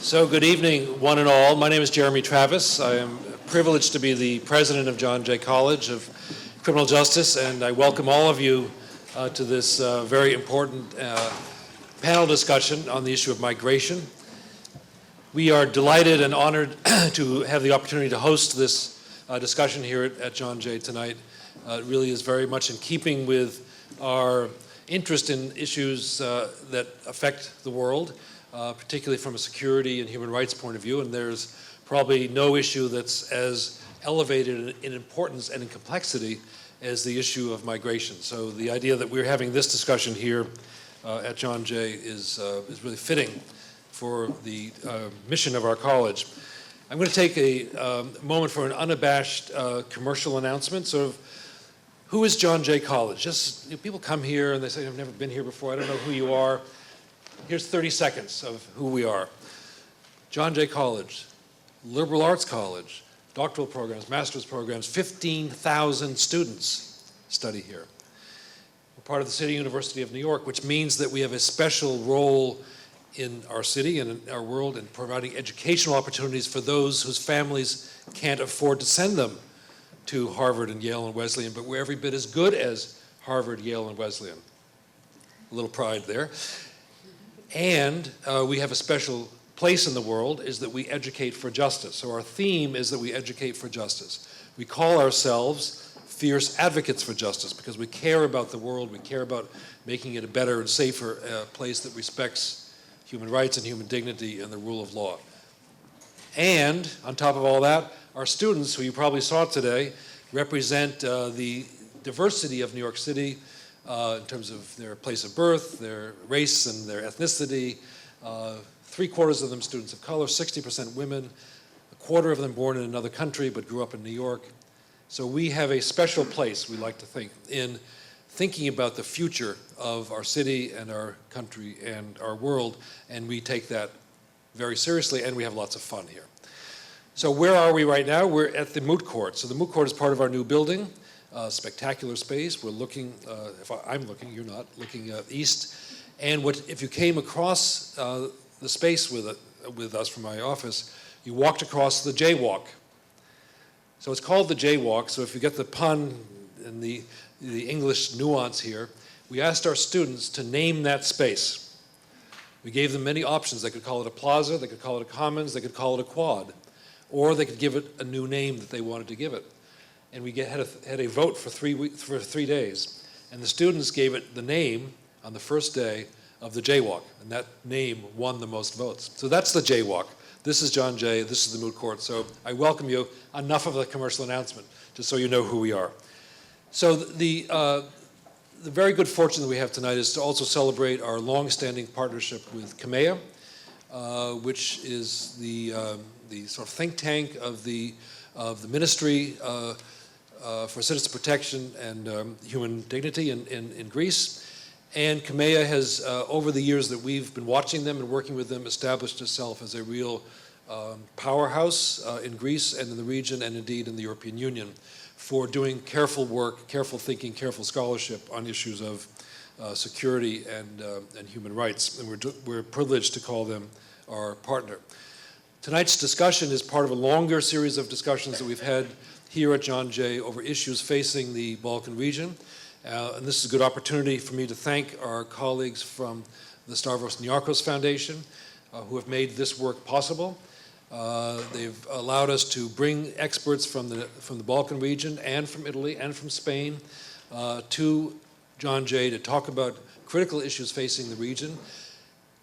So good evening, one and all. My name is Jeremy Travis. I am privileged to be the president of John Jay College of Criminal Justice, and I welcome all of you to this very important panel discussion on the issue of migration. We are delighted and honored to have the opportunity to host this discussion here at John Jay tonight. It really is very much in keeping with our interest in issues that affect the world, particularly from a security and human rights point of view, and there's probably no issue that's as elevated in importance and in complexity as the issue of migration. So the idea that we're having this discussion here at John Jay is really fitting for the mission of our college. I'm going to take a moment for an unabashed commercial announcement. So who is John Jay College? Just people come here and they say, I've never been here before, I don't know who you are. Here's 30 seconds of who we are. John Jay College, liberal arts college, doctoral programs, master's programs, 15,000 students study here. We're part of the City University of New York, which means that we have a special role in our city and in our world in providing educational opportunities for those whose families can't afford to send them to Harvard and Yale and Wesleyan, but we're every bit as good as Harvard, Yale, and Wesleyan. A little pride there. And we have a special place in the world is that we educate for justice. So our theme is that we educate for justice. We call ourselves fierce advocates for justice because we care about the world, we care about making it a better and safer place that respects human rights and human dignity and the rule of law. And on top of all that, our students, who you probably saw today, represent the diversity of New York City in terms of their place of birth, their race, and their ethnicity. 3/4 of them students of color, 60% women, 1/4 of them born in another country but grew up in New York. So we have a special place, we like to think, in thinking about the future of our city and our country and our world, and we take that very seriously, and we have lots of fun here. So where are we right now? We're at the Moot Court. So the Moot Court is part of our new building. Spectacular space. We're looking, if I'm looking, you're not, looking east. And if you came across the space with us from my office, you walked across the Jaywalk. So it's called the Jaywalk. So if you get the pun and the English nuance here, we asked our students to name that space. We gave them many options. They could call it a plaza, they could call it a commons, they could call it a quad, or they could give it a new name that they wanted to give it. And we had a vote for 3 days. And the students gave it the name on the first day of the Jaywalk. And that name won the most votes. So that's the Jaywalk. This is John Jay. This is the Moot Court. So I welcome you. Enough of the commercial announcement, just so you know who we are. So the very good fortune that we have tonight is to also celebrate our long-standing partnership with CAMEA, which is the sort of think tank of the Ministry for Citizen Protection and Human Dignity in Greece. And CAMEA has, over the years that we've been watching them and working with them, established itself as a real powerhouse in Greece and in the region and indeed in the European Union for doing careful work, careful thinking, careful scholarship on issues of security and human rights. And we're privileged to call them our partner. Tonight's discussion is part of a longer series of discussions that we've had here at John Jay over issues facing the Balkan region. And this is a good opportunity for me to thank our colleagues from the Stavros Niachos Foundation who have made this work possible. They've allowed us to bring experts from the Balkan region and from Italy and from Spain to John Jay to talk about critical issues facing the region,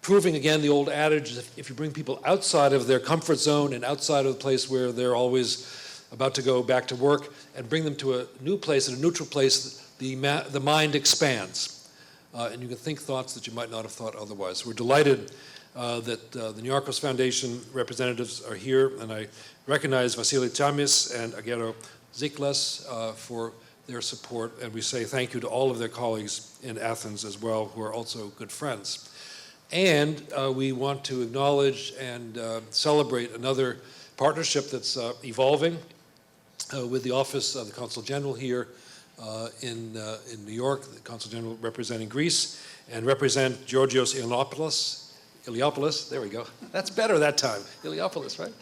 proving again the old adage, if you bring people outside of their comfort zone and outside of the place where they're always about to go back to work and bring them to a new place, in a neutral place, the mind expands. And you can think thoughts that you might not have thought otherwise. We're delighted that the Niachos Foundation representatives are here, and I recognize Vasilis Tsamis and Andreopoulos for their support, and we say thank you to all of their colleagues in Athens as well, who are also good friends. And we want to acknowledge and celebrate another partnership that's evolving with the Office of the Consul General here in New York, the Consul General representing Greece, and represent Georgios Illiopoulous Illiopoulous. There we go. That's better that time. Illiopoulous, right?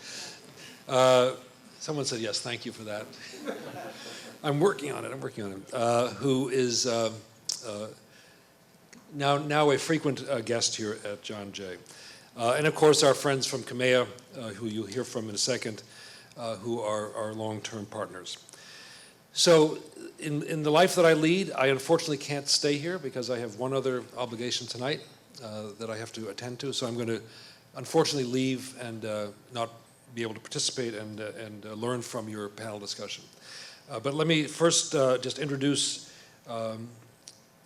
Someone said yes. Thank you for that. I'm working on it. Who is now a frequent guest here at John Jay. And of course, our friends from CAMEA, who you'll hear from in a second, who are our long-term partners. So in the life that I lead, I unfortunately can't stay here because I have one other obligation tonight that I have to attend to. So I'm going to unfortunately leave and not be able to participate and learn from your panel discussion. But let me first just introduce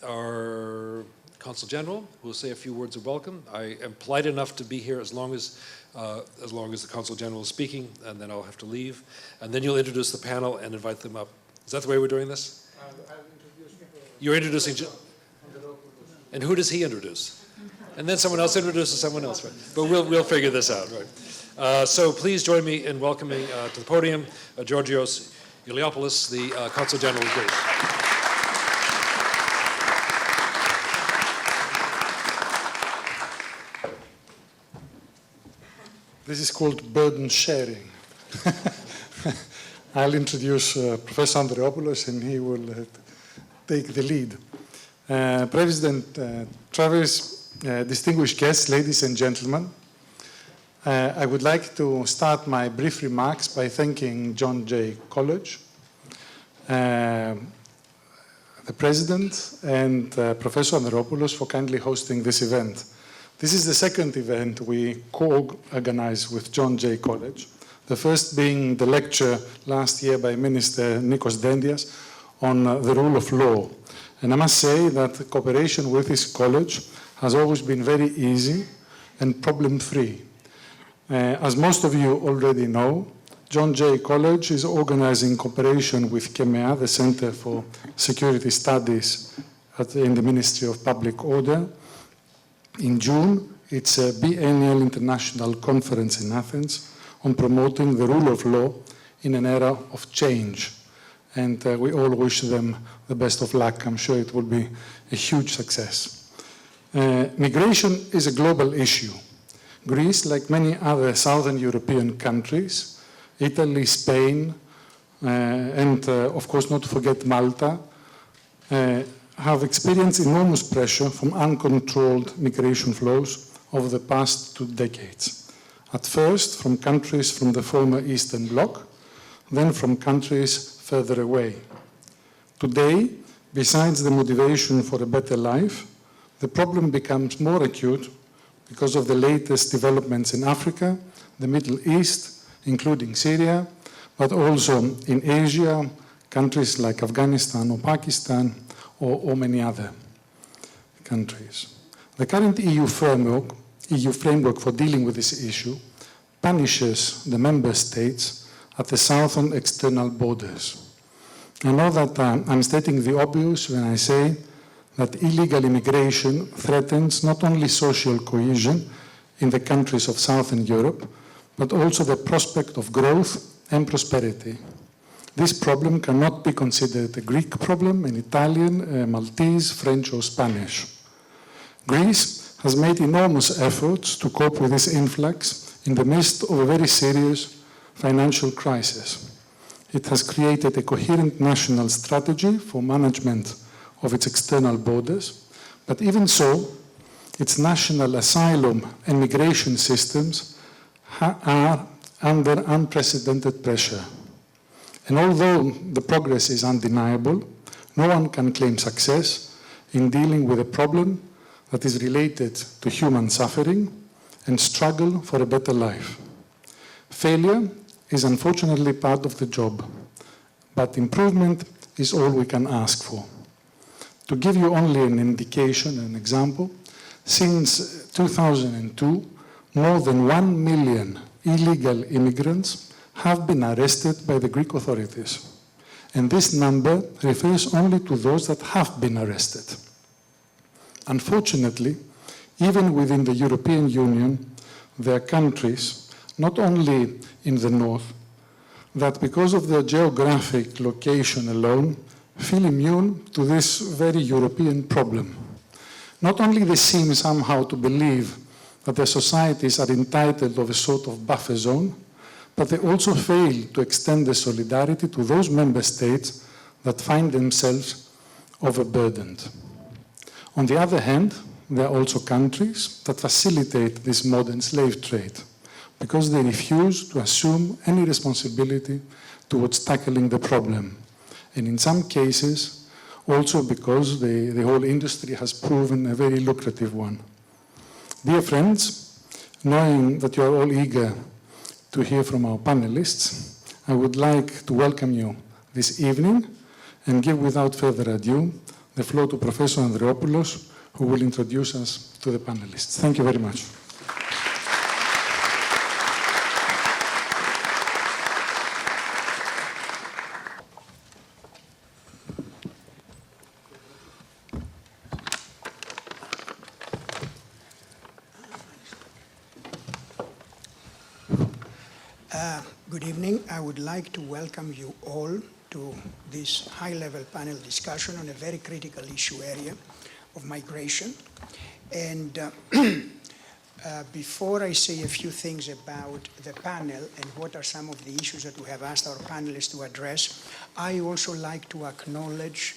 our Consul General, who will say a few words of welcome. I am polite enough to be here as long as the Consul General is speaking, and then I'll have to leave. And then you'll introduce the panel and invite them up. Is that the way we're doing this? I'll introduce people. You're introducing... And who does he introduce? And then someone else introduces someone else, right? But we'll figure this out, right? So please join me in welcoming to the podium Georgios Illiopoulous, the Consul General of Greece. This is called burden sharing. I'll introduce Professor Andreopoulos, and he will take the lead. President Travis, distinguished guests, ladies and gentlemen, I would like to start my brief remarks by thanking John Jay College, the President, and Professor Andreopoulos for kindly hosting this event. This is the second event we co-organized with John Jay College, the first being the lecture last year by Minister Niachos on the rule of law. And I must say that cooperation with this college has always been very easy and problem-free. As most of you already know, John Jay College is organizing cooperation with CAMEA, the Center for Security Studies in the Ministry of Public Order. In June, it's a biennial international conference in Athens on promoting the rule of law in an era of change. And we all wish them the best of luck. I'm sure it will be a huge success. Migration is a global issue. Greece, like many other southern European countries, Italy, Spain, and of course not to forget Malta, have experienced enormous pressure from uncontrolled migration flows over the past 2 decades. At first, from countries from the former Eastern Bloc, then from countries further away. Today, besides the motivation for a better life, the problem becomes more acute because of the latest developments in Africa, the Middle East, including Syria, but also in Asia, countries like Afghanistan or Pakistan, or many other countries. The current EU framework for dealing with this issue punishes the member states at the southern external borders. I know that I'm stating the obvious when I say that illegal immigration threatens not only social cohesion in the countries of Southern Europe, but also the prospect of growth and prosperity. This problem cannot be considered a Greek problem, an Italian, Maltese, French, or Spanish. Greece has made enormous efforts to cope with this influx in the midst of a very serious financial crisis. It has created a coherent national strategy for management of its external borders, but even so, its national asylum and migration systems are under unprecedented pressure. And although the progress is undeniable, no one can claim success in dealing with a problem that is related to human suffering and struggle for a better life. Failure is unfortunately part of the job, but improvement is all we can ask for. To give you only an indication, an example, since 2002, more than 1 million illegal immigrants have been arrested by the Greek authorities. And this number refers only to those that have been arrested. Unfortunately, even within the European Union, there are countries, not only in the north, that because of their geographic location alone, feel immune to this very European problem. Not only they seem somehow to believe that their societies are entitled of a sort of buffer zone, but they also fail to extend the solidarity to those member states that find themselves overburdened. On the other hand, there are also countries that facilitate this modern slave trade because they refuse to assume any responsibility towards tackling the problem. And in some cases, also because the whole industry has proven a very lucrative one. Dear friends, knowing that you are all eager to hear from our panelists, I would like to welcome you this evening and give without further ado the floor to Professor Andreopoulos, who will introduce us to the panelists. Thank you very much. Good evening. I would like to welcome you all to this high-level panel discussion on a very critical issue area of migration. And before I say a few things about the panel and what are some of the issues that we have asked our panelists to address, I also like to acknowledge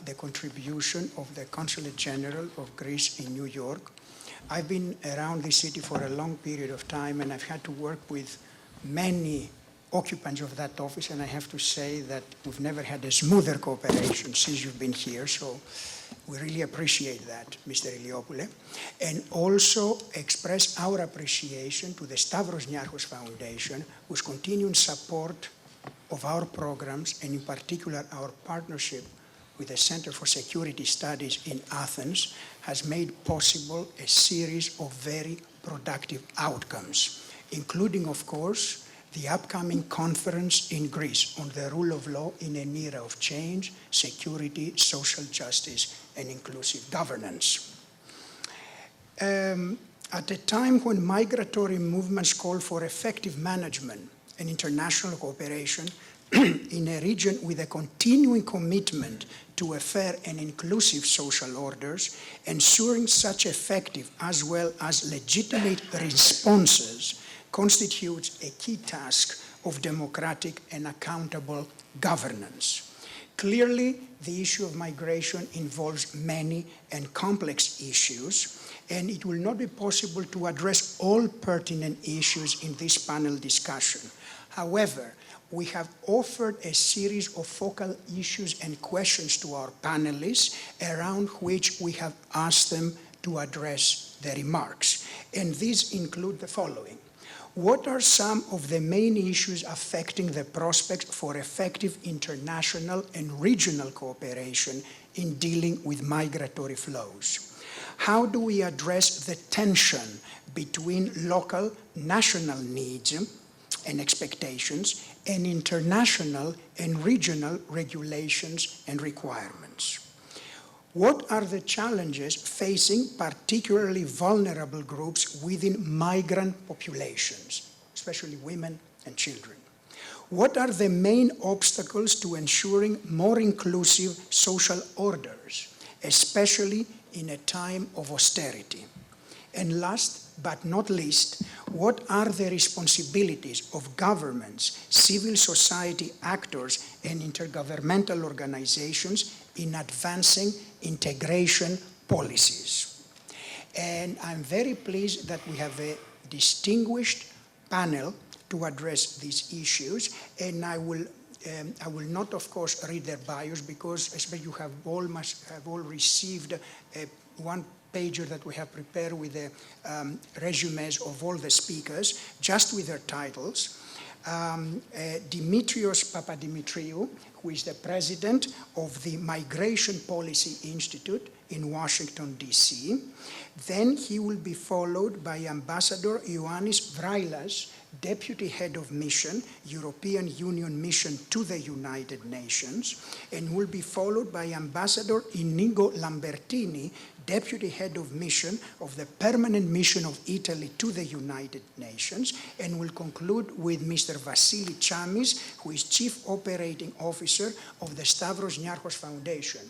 the contribution of the Consulate General of Greece in New York. I've been around this city for a long period of time, and I've had to work with many occupants of that office, and I have to say that we've never had a smoother cooperation since you've been here, so we really appreciate that, Mr. Illiopoulous, and also express our appreciation to the Stavros Niachos Foundation, whose continuing support of our programs, and in particular our partnership with the Center for Security Studies in Athens, has made possible a series of very productive outcomes, including, of course, the upcoming conference in Greece on the rule of law in an era of change, security, social justice, and inclusive governance. At a time when migratory movements call for effective management and international cooperation in a region with a continuing commitment to a fair and inclusive social orders, ensuring such effective as well as legitimate responses constitutes a key task of democratic and accountable governance. Clearly, the issue of migration involves many and complex issues, and it will not be possible to address all pertinent issues in this panel discussion. However, we have offered a series of focal issues and questions to our panelists around which we have asked them to address their remarks. And these include the following. What are some of the main issues affecting the prospects for effective international and regional cooperation in dealing with migratory flows? How do we address the tension between local, national needs and expectations and international and regional regulations and requirements? What are the challenges facing particularly vulnerable groups within migrant populations, especially women and children? What are the main obstacles to ensuring more inclusive social orders, especially in a time of austerity? And last but not least, what are the responsibilities of governments, civil society actors, and intergovernmental organizations in advancing integration policies? And I'm very pleased that we have a distinguished panel to address these issues, and I will not, of course, read their bios because especially you must have all received one pager that we have prepared with the resumes of all the speakers, just with their titles. Demetrios Papademetrious, who is the president of the Migration Policy Institute in Washington, D.C. Then he will be followed by Ambassador Ioannis Vrallas, Deputy Head of Mission, European Union Mission to the United Nations, and will be followed by Ambassador Inigo Lambertini, Deputy Head of Mission of the Permanent Mission of Italy to the United Nations, and will conclude with Mr. Vasilis Tsamis, who is Chief Operating Officer of the Stavros Niachos Foundation.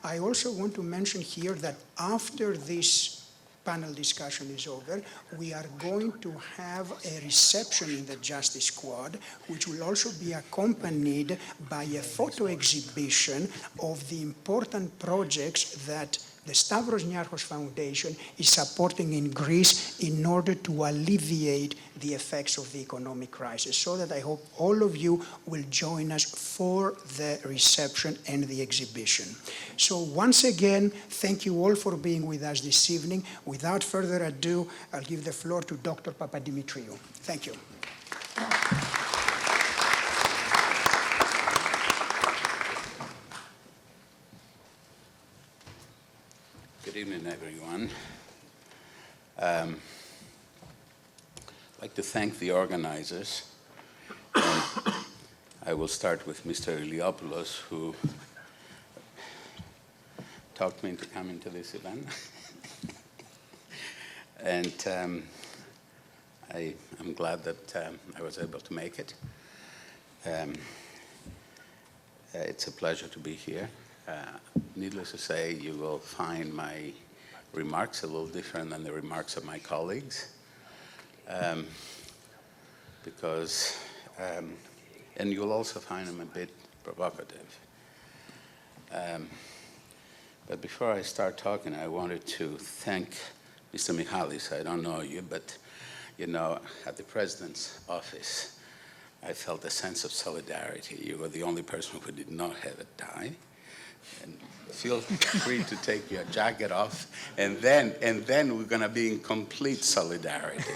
I also want to mention here that after this panel discussion is over, we are going to have a reception in the Justice Squad, which will also be accompanied by a photo exhibition of the important projects that the Stavros Niachos Foundation is supporting in Greece in order to alleviate the effects of the economic crisis. So that I hope all of you will join us for the reception and the exhibition. So once again, thank you all for being with us this evening. Without further ado, I'll give the floor to Dr. Papademetrious. Thank you. Good evening, everyone. I'd like to thank the organizers. I will start with Mr. Illiopoulous, who talked me into coming to this event. And I'm glad that I was able to make it. It's a pleasure to be here. Needless to say, you will find my remarks a little different than the remarks of my colleagues, and you'll also find them a bit provocative. But before I start talking, I wanted to thank Mr. Michalis. I don't know you, but you know, at the President's office, I felt a sense of solidarity. You were the only person who did not have a tie. And feel free to take your jacket off, and then we're going to be in complete solidarity.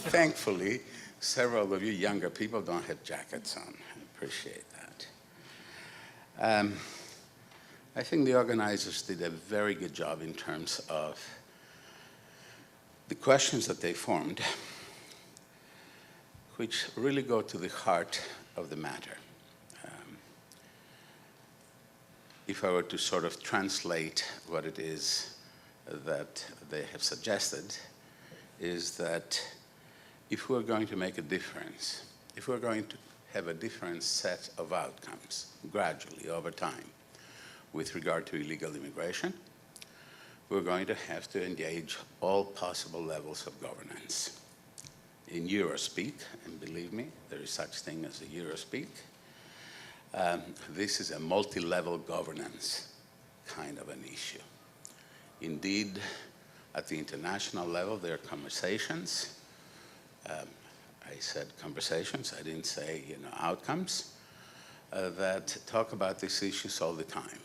Thankfully, several of you younger people don't have jackets on. I appreciate that. I think the organizers did a very good job in terms of the questions that they formed, which really go to the heart of the matter. If I were to sort of translate what it is that they have suggested, is that if we're going to make a difference, if we're going to have a different set of outcomes gradually over time with regard to illegal immigration, we're going to have to engage all possible levels of governance. In Eurospeak, and believe me, there is such thing as a Eurospeak, this is a multi-level governance kind of an issue. Indeed, at the international level, there are conversations. I said conversations, I didn't say outcomes, that talk about these issues all the time.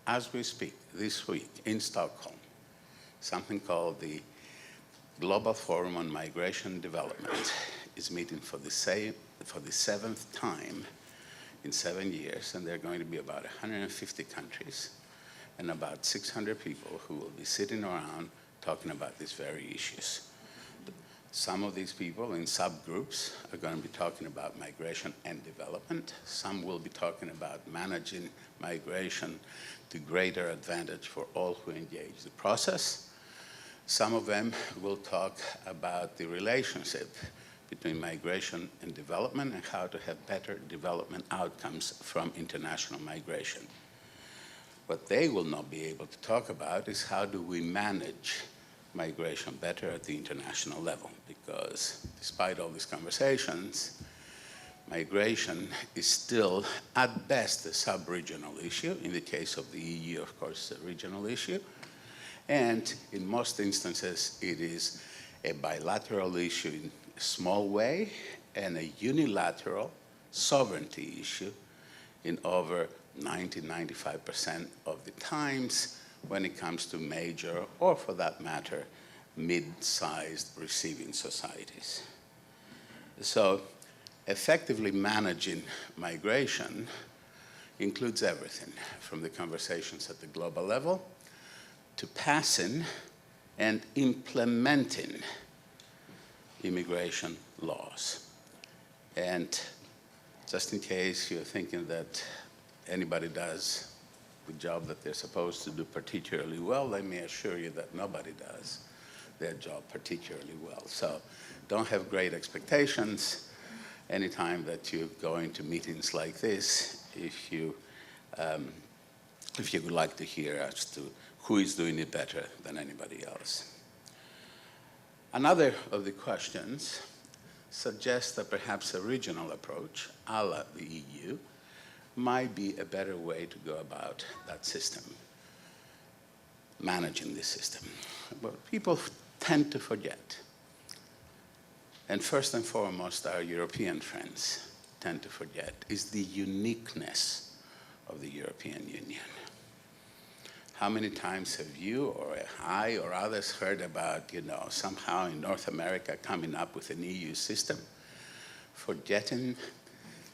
As we speak, this week in Stockholm, something called the Global Forum on Migration and Development is meeting for the 7th time in 7 years, and there are going to be about 150 countries and about 600 people who will be sitting around talking about these very issues. Some of these people in subgroups are going to be talking about migration and development. Some will be talking about managing migration to greater advantage for all who engage the process. Some of them will talk about the relationship between migration and development and how to have better development outcomes from international migration. What they will not be able to talk about is how do we manage migration better at the international level, because despite all these conversations, migration is still at best a sub-regional issue. In the case of the EU, of course, a regional issue. And in most instances, it is a bilateral issue in a small way and a unilateral sovereignty issue in over 90-95% of the times when it comes to major, or for that matter, mid-sized receiving societies. So effectively managing migration includes everything, from the conversations at the global level to passing and implementing immigration laws. And just in case you're thinking that anybody does the job that they're supposed to do particularly well, let me assure you that nobody does their job particularly well. So don't have great expectations anytime that you go into meetings like this if you would like to hear as to who is doing it better than anybody else. Another of the questions suggests that perhaps a regional approach, a la the EU, might be a better way to go about that system, managing this system. But people tend to forget, and first and foremost our European friends tend to forget, is the uniqueness of the European Union. How many times have you or I or others heard about, somehow in North America coming up with an EU system, forgetting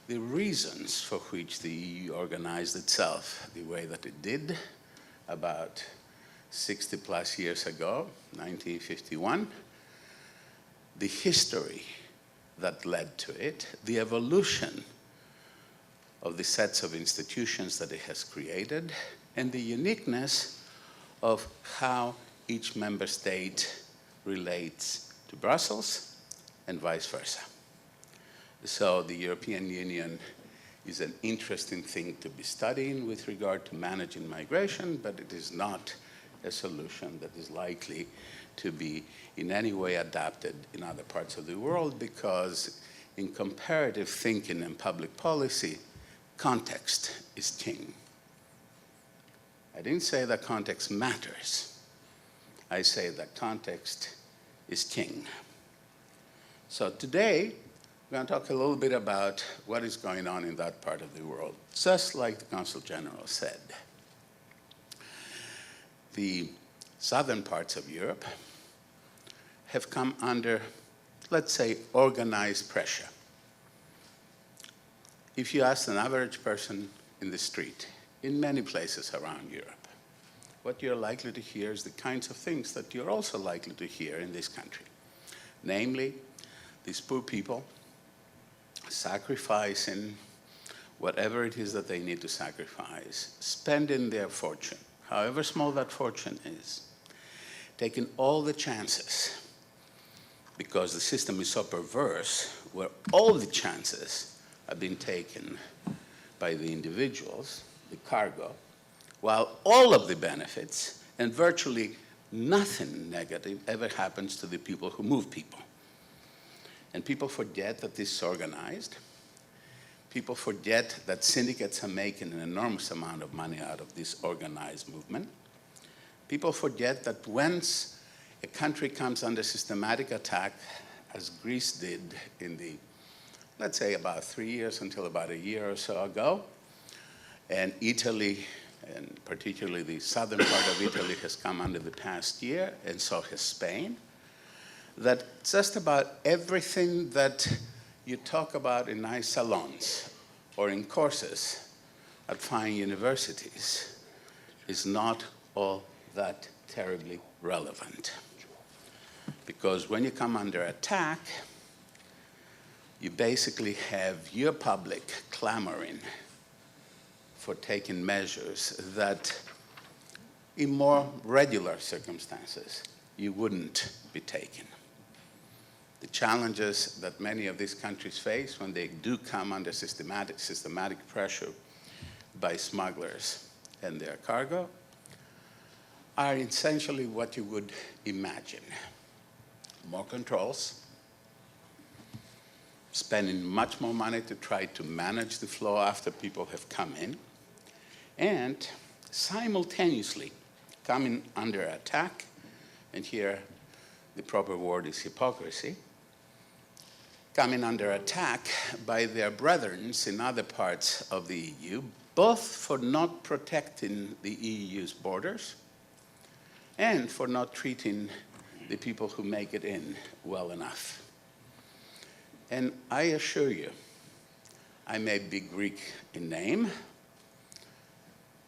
the reasons for which the EU organized itself the way that it did about 60 plus years ago, 1951, the history that led to it, the evolution of the sets of institutions that it has created, and the uniqueness of how each member state relates to Brussels and vice versa. So the European Union is an interesting thing to be studying with regard to managing migration, but it is not a solution that is likely to be in any way adapted in other parts of the world, because in comparative thinking and public policy, context is king. I didn't say that context matters. I say that context is king. So today, we're going to talk a little bit about what is going on in that part of the world, just like the Consul General said. The southern parts of Europe have come under, let's say, organized pressure. If you ask an average person in the street, in many places around Europe, what you're likely to hear is the kinds of things that you're also likely to hear in this country. Namely, these poor people sacrificing whatever it is that they need to sacrifice, spending their fortune, however small that fortune is, taking all the chances, because the system is so perverse, where all the chances have been taken by the individuals, the cargo, while all of the benefits and virtually nothing negative ever happens to the people who move people. And people forget that this is organized. People forget that syndicates are making an enormous amount of money out of this organized movement. People forget that once a country comes under systematic attack, as Greece did in the, let's say, about 3 years until about a year or so ago, and Italy, and particularly the southern part of Italy, has come under the past year, and so has Spain, that just about everything that you talk about in nice salons or in courses at fine universities is not all that terribly relevant. Because when you come under attack, you basically have your public clamoring for taking measures that in more regular circumstances you wouldn't be taking. The challenges that many of these countries face when they do come under systematic pressure by smugglers and their cargo are essentially what you would imagine. More controls, spending much more money to try to manage the flow after people have come in, and simultaneously coming under attack, and here the proper word is hypocrisy, coming under attack by their brethren in other parts of the EU, both for not protecting the EU's borders and for not treating the people who make it in well enough. And I assure you, I may be Greek in name.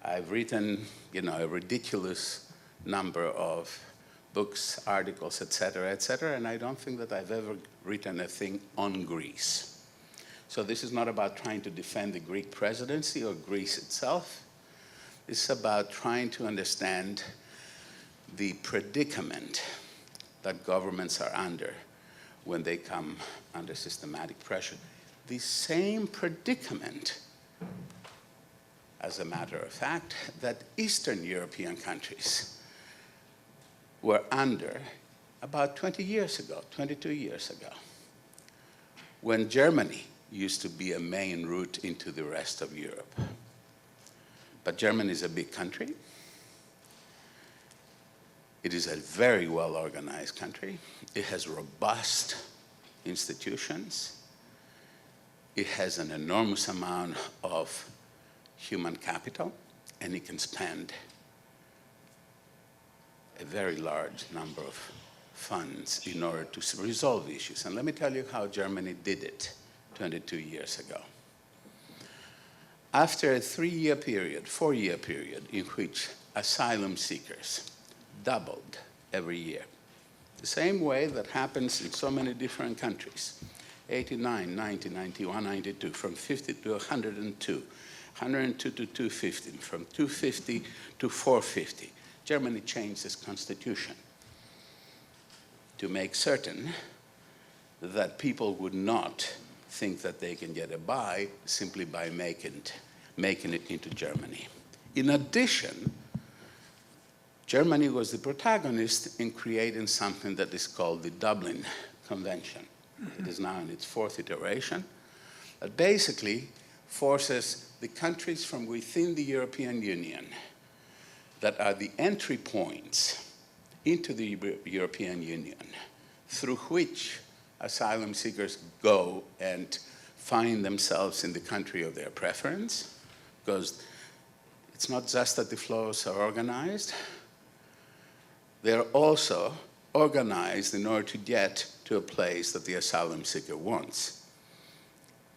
I've written, a ridiculous number of books, articles, et cetera, and I don't think that I've ever written a thing on Greece. So this is not about trying to defend the Greek presidency or Greece itself. It's about trying to understand the predicament that governments are under when they come under systematic pressure. The same predicament, as a matter of fact, that Eastern European countries were under about 20 years ago, 22 years ago, when Germany used to be a main route into the rest of Europe. But Germany is a big country. It is a very well-organized country. It has robust institutions. It has an enormous amount of human capital, and it can spend a very large number of funds in order to resolve issues. And let me tell you how Germany did it 22 years ago. After a 3-year period, 4-year period, in which asylum seekers doubled every year, the same way that happens in so many different countries, 89, 90, 91, 92, from 50 to 102, 102 to 250, from 250 to 450. Germany changed its constitution to make certain that people would not think that they can get by simply by making it into Germany. In addition, Germany was the protagonist in creating something that is called the Dublin Convention. It is now in its 4th iteration, that basically forces the countries from within the European Union that are the entry points into the European Union, through which asylum seekers go and find themselves in the country of their preference, because it's not just that the flows are organized, they're also organized in order to get to a place that the asylum seeker wants.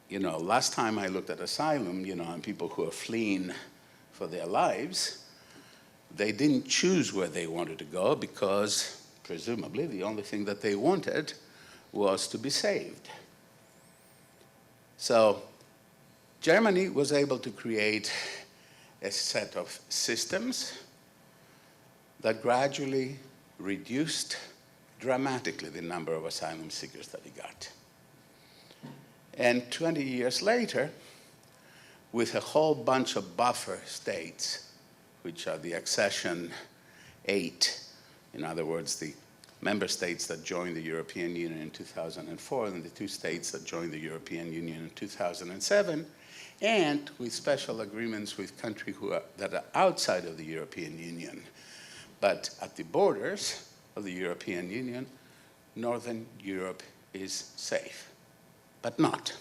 You know, last time I looked at asylum, and people who are fleeing for their lives, they didn't choose where they wanted to go because, presumably, the only thing that they wanted was to be saved. So Germany was able to create a set of systems that gradually reduced dramatically the number of asylum seekers that it got. And 20 years later, with a whole bunch of buffer states, which are the accession 8, in other words, the member states that joined the European Union in 2004 and the 2 states that joined the European Union in 2007, and with special agreements with countries that are outside of the European Union. But at the borders of the European Union, Northern Europe is safe, but not,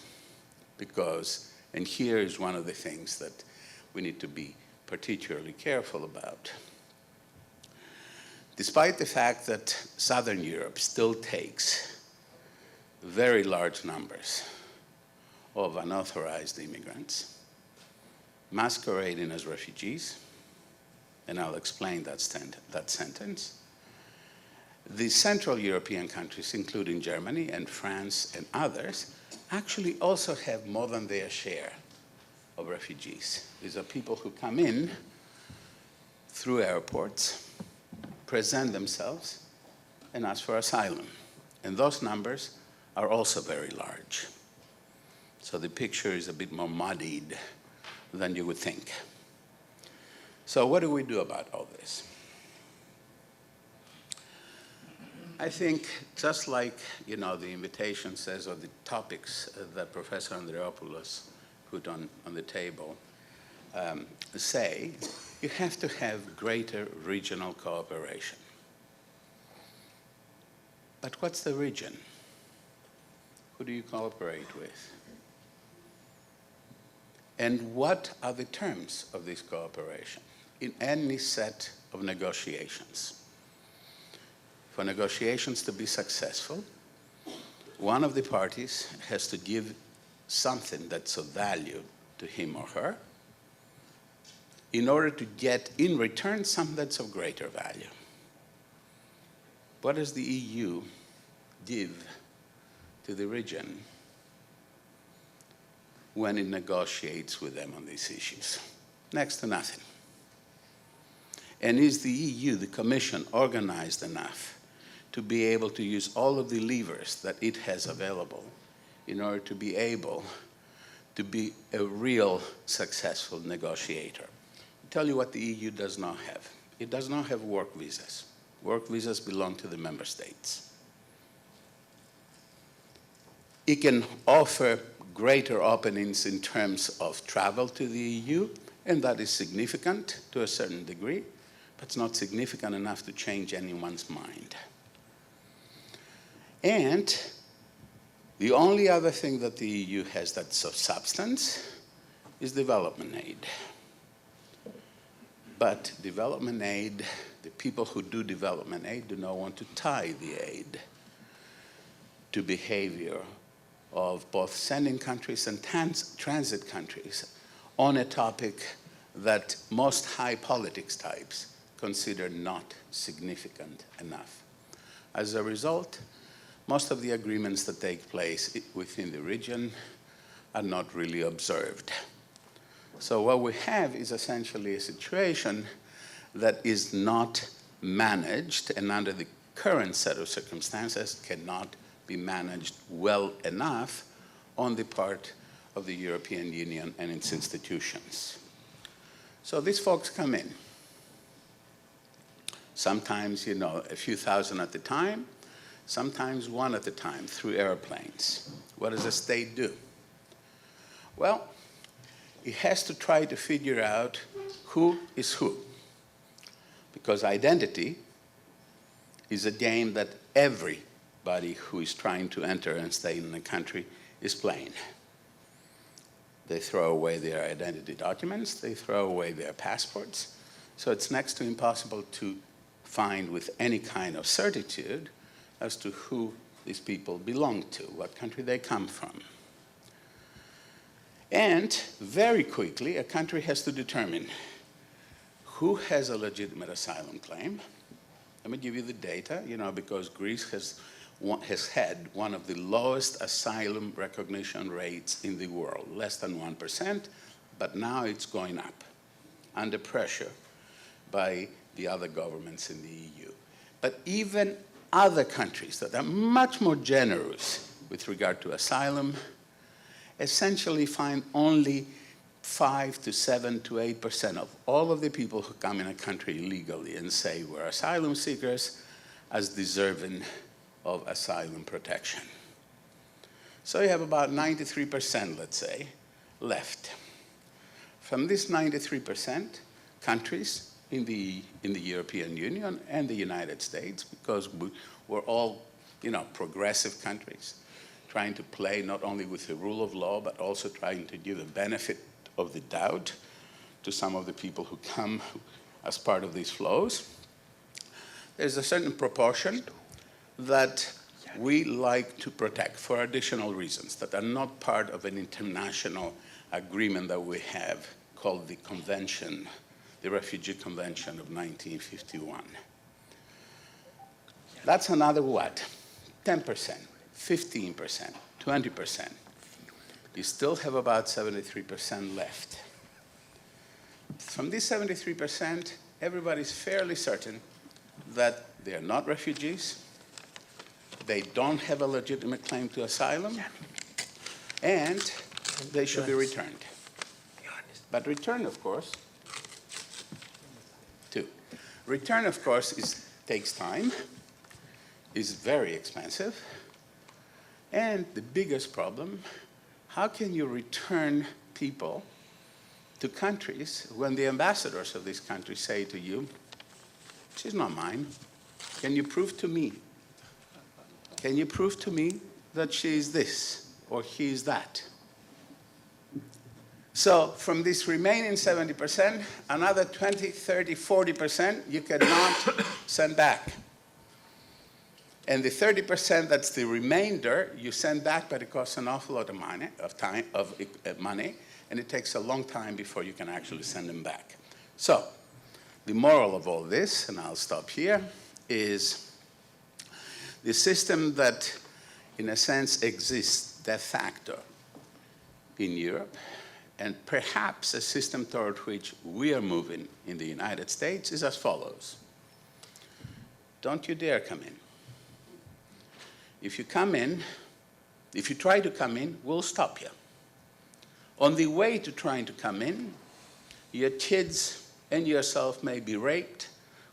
because, and here is one of the things that we need to be particularly careful about. Despite the fact that Southern Europe still takes very large numbers of unauthorized immigrants masquerading as refugees, and I'll explain that sentence, the Central European countries, including Germany and France and others, actually also have more than their share of refugees. These are people who come in through airports, present themselves, and ask for asylum. And those numbers are also very large. So the picture is a bit more muddied than you would think. So what do we do about all this? I think just like, the invitation says, or the topics that Professor Andreopoulos put on the table say, you have to have greater regional cooperation. But what's the region? Who do you cooperate with? And what are the terms of this cooperation in any set of negotiations? For negotiations to be successful, one of the parties has to give something that's of value to him or her in order to get in return something that's of greater value. What does the EU give to the region when it negotiates with them on these issues? Next to nothing. And is the EU, the Commission, organized enough to be able to use all of the levers that it has available in order to be able to be a real successful negotiator? I'll tell you what the EU does not have. It does not have work visas. Work visas belong to the member states. It can offer greater openings in terms of travel to the EU, and that is significant to a certain degree, but it's not significant enough to change anyone's mind. And the only other thing that the EU has that's of substance is development aid. But development aid, the people who do development aid do not want to tie the aid to behavior of both sending countries and transit countries on a topic that most high politics types consider not significant enough. As a result, most of the agreements that take place within the region are not really observed. So what we have is essentially a situation that is not managed, and under the current set of circumstances cannot be managed well enough on the part of the European Union and its institutions. So these folks come in. Sometimes, a few thousand at a time, sometimes one at a time through airplanes. What does a state do? Well, it has to try to figure out who is who, because identity is a game that everybody who is trying to enter and stay in a country is playing. They throw away their identity documents, they throw away their passports, so it's next to impossible to find with any kind of certitude as to who these people belong to, what country they come from. And very quickly, a country has to determine who has a legitimate asylum claim. Let me give you the data, because Greece has had one of the lowest asylum recognition rates in the world, less than 1%, but now it's going up, under pressure by the other governments in the EU. But even other countries that are much more generous with regard to asylum essentially find only 5 to 7 to 8% of all of the people who come in a country illegally and say we're asylum seekers as deserving of asylum protection. So you have about 93%, let's say, left. From this 93%, countries in the European Union and the United States, because we're all progressive countries, trying to play not only with the rule of law, but also trying to give the benefit of the doubt to some of the people who come as part of these flows. There's a certain proportion that we like to protect for additional reasons that are not part of an international agreement that we have called the Convention, the Refugee Convention of 1951. That's another what? 10%, 15%, 20%. You still have about 73% left. From this 73%, everybody's fairly certain that they are not refugees, they don't have a legitimate claim to asylum, and they should be returned. But return, of course, return, of course, takes time, is very expensive, and the biggest problem, how can you return people to countries when the ambassadors of these countries say to you, she's not mine, can you prove to me? Can you prove to me that she is this or he is that? So from this remaining 70%, another 20, 30, 40% you cannot send back. And the 30% that's the remainder, you send back, but it costs an awful lot of money, and it takes a long time before you can actually send them back. So the moral of all this, and I'll stop here, is the system that, in a sense, exists de facto in Europe, and perhaps a system toward which we are moving in the United States, is as follows. Don't you dare come in. If you come in, if you try to come in, we'll stop you. On the way to trying to come in, your kids and yourself may be raped,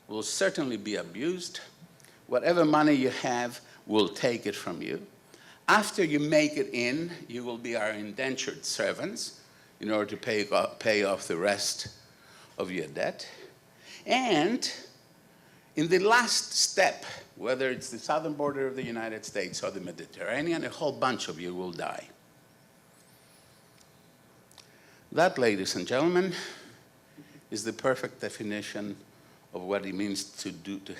will certainly be abused. Whatever money you have, we'll take it from you. After you make it in, you will be our indentured servants in order to pay off the rest of your debt. And in the last step, whether it's the southern border of the United States or the Mediterranean, a whole bunch of you will die. That, ladies and gentlemen, is the perfect definition of what it means to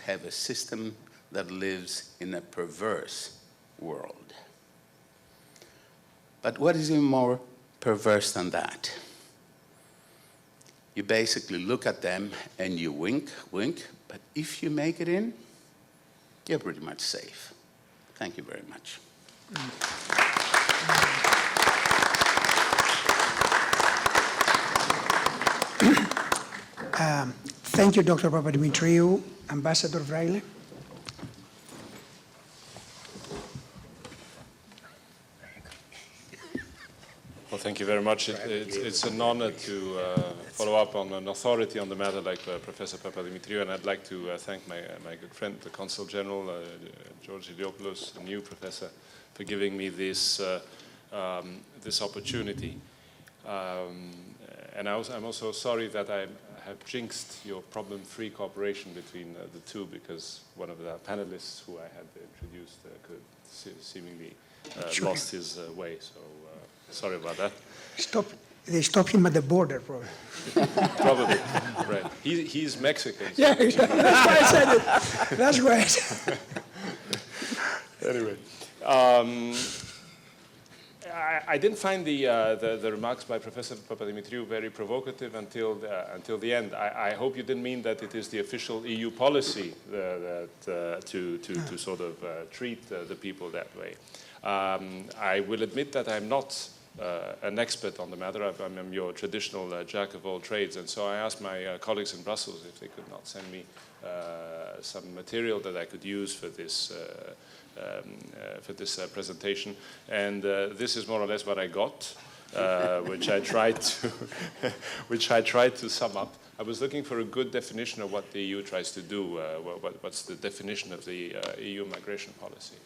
have a system that lives in a perverse world. But what is even more perverse than that? You basically look at them and you wink, wink, but if you make it in, you're pretty much safe. Thank you very much. Thank you, Dr. Papademetriou. Ambassador Vrallas. Well, thank you very much. It's an honor to follow up on an authority on the matter like Professor Papademetriou, and I'd like to thank my good friend, the Consul General, George Illiopoulous, the new professor, for giving me this, this opportunity. And I'm also sorry that I have jinxed your problem-free cooperation between the two, because one of the panelists who I had introduced could seemingly lost his way. So sorry about that. They stopped him at the border, probably. Probably, right. He's Mexican. So. Yeah, that's why I said it. That's why I said it. Anyway. I didn't find the remarks by Professor Papademetriou very provocative until the end. I hope you didn't mean that it is the official EU policy to sort of treat the people that way. I will admit that I'm not an expert on the matter. I'm your traditional jack of all trades, and so I asked my colleagues in Brussels if they could not send me some material that I could use for this presentation, and this is more or less what I got, which I tried to sum up. I was looking for a good definition of what the EU tries to do. What's the definition of the EU migration policy?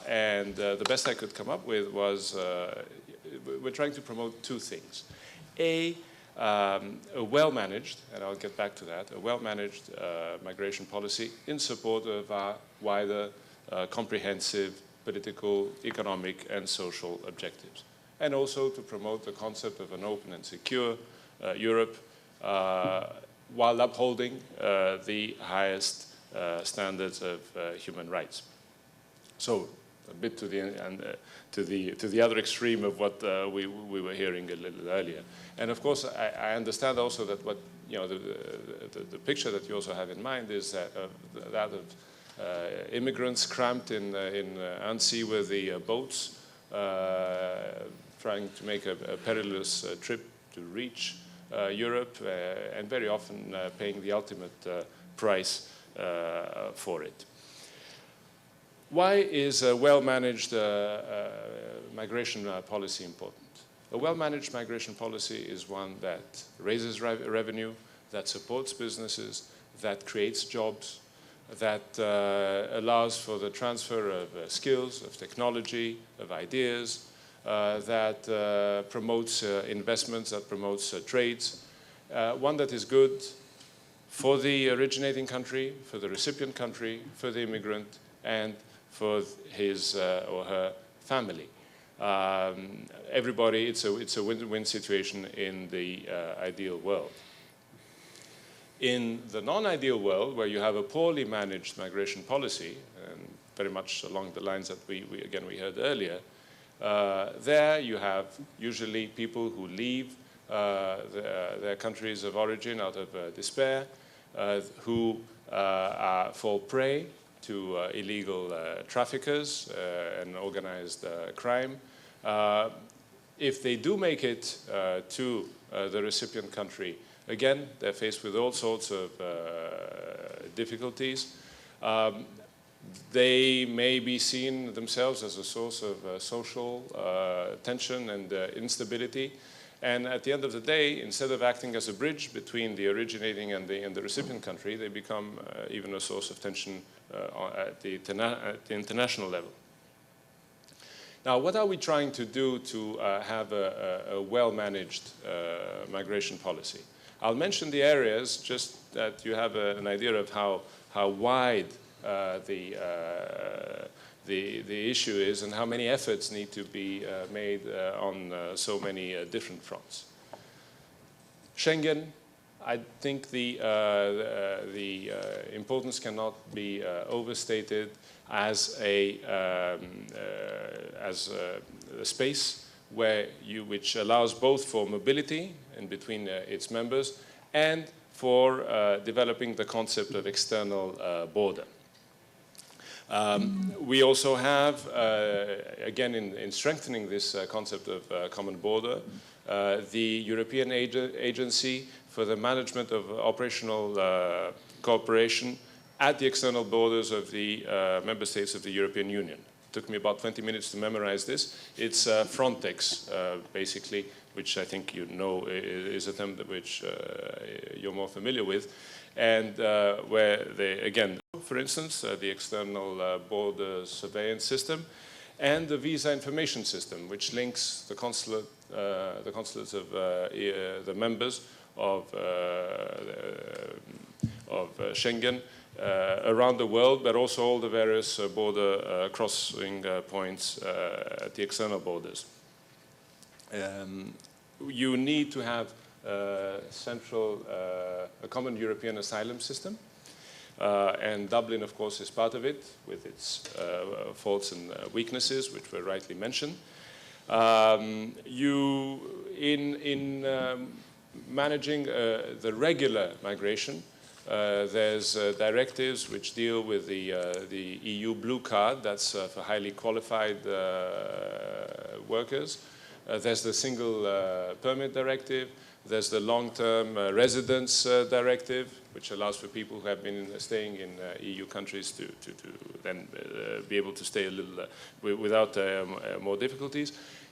And the best I could come up with was we're trying to promote two things. A well-managed, and I'll get back to that, a well-managed migration policy in support of our wider comprehensive political, economic, and social objectives. And also to promote the concept of an open and secure Europe while upholding the highest standards of human rights. So a bit to the other extreme of what we were hearing a little earlier. And of course, I understand also that what the picture that you also have in mind is that of immigrants cramped in unseaworthy boats, trying to make a perilous trip to reach Europe, and very often paying the ultimate price for it. Why is a well-managed migration policy important? A well-managed migration policy is one that raises revenue, that supports businesses, that creates jobs, that allows for the transfer of skills, of technology, of ideas, that promotes investments, that promotes trades. One that is good for the originating country, for the recipient country, for the immigrant, and for his or her family. Everybody, it's a win-win situation in the ideal world. In the non-ideal world, where you have a poorly managed migration policy, and very much along the lines that we heard earlier, there you have usually people who leave their countries of origin out of despair, who fall prey to illegal traffickers and organized crime. If they do make it to the recipient country, again, they're faced with all sorts of difficulties. They may be seen themselves as a source of social tension and instability. And at the end of the day, instead of acting as a bridge between the originating and the recipient country, they become even a source of tension at the international level. Now, what are we trying to do to have a well-managed migration policy? I'll mention the areas just that you have an idea of how wide the issue is and how many efforts need to be made on so many different fronts. Schengen, I think the importance cannot be overstated as a space which allows both for mobility in between its members and for developing the concept of external border. We also have, again, in strengthening this concept of common border, the European Agency for the Management of Operational Cooperation at the external borders of the member states of the European Union. It took me about 20 minutes to memorize this. It's Frontex, basically, which I think you know is a term which you're more familiar with, and where they, again, for instance, the external border surveillance system, and the visa information system, which links the consulates of the members of Schengen around the world, but also all the various border crossing points at the external borders. You need to have a common European asylum system, and Dublin, of course, is part of it, with its faults and weaknesses, which were rightly mentioned. In managing the regular migration, there's directives which deal with the EU blue card, that's for highly qualified workers. There's the single permit directive. There's the long-term residence directive, which allows for people who have been staying in EU countries to then be able to stay a little without more difficulties.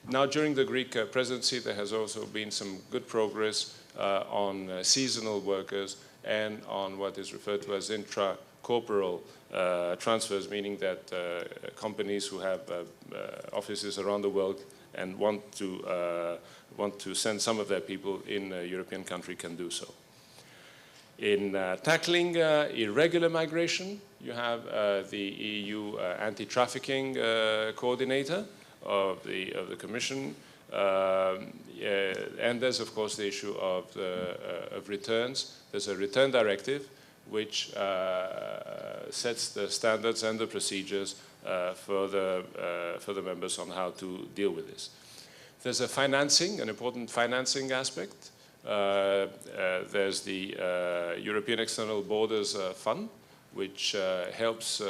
Now, during the Greek presidency, there has also been some good progress on seasonal workers and on what is referred to as intra-corporal transfers, meaning that companies who have offices around the world and want to send some of their people in a European country can do so. In tackling irregular migration, you have the EU anti-trafficking coordinator of the Commission, and there's of course the issue of returns. There's a return directive which sets the standards and the procedures for the members on how to deal with this. There's an important financing aspect. There's the European External Borders Fund, which helps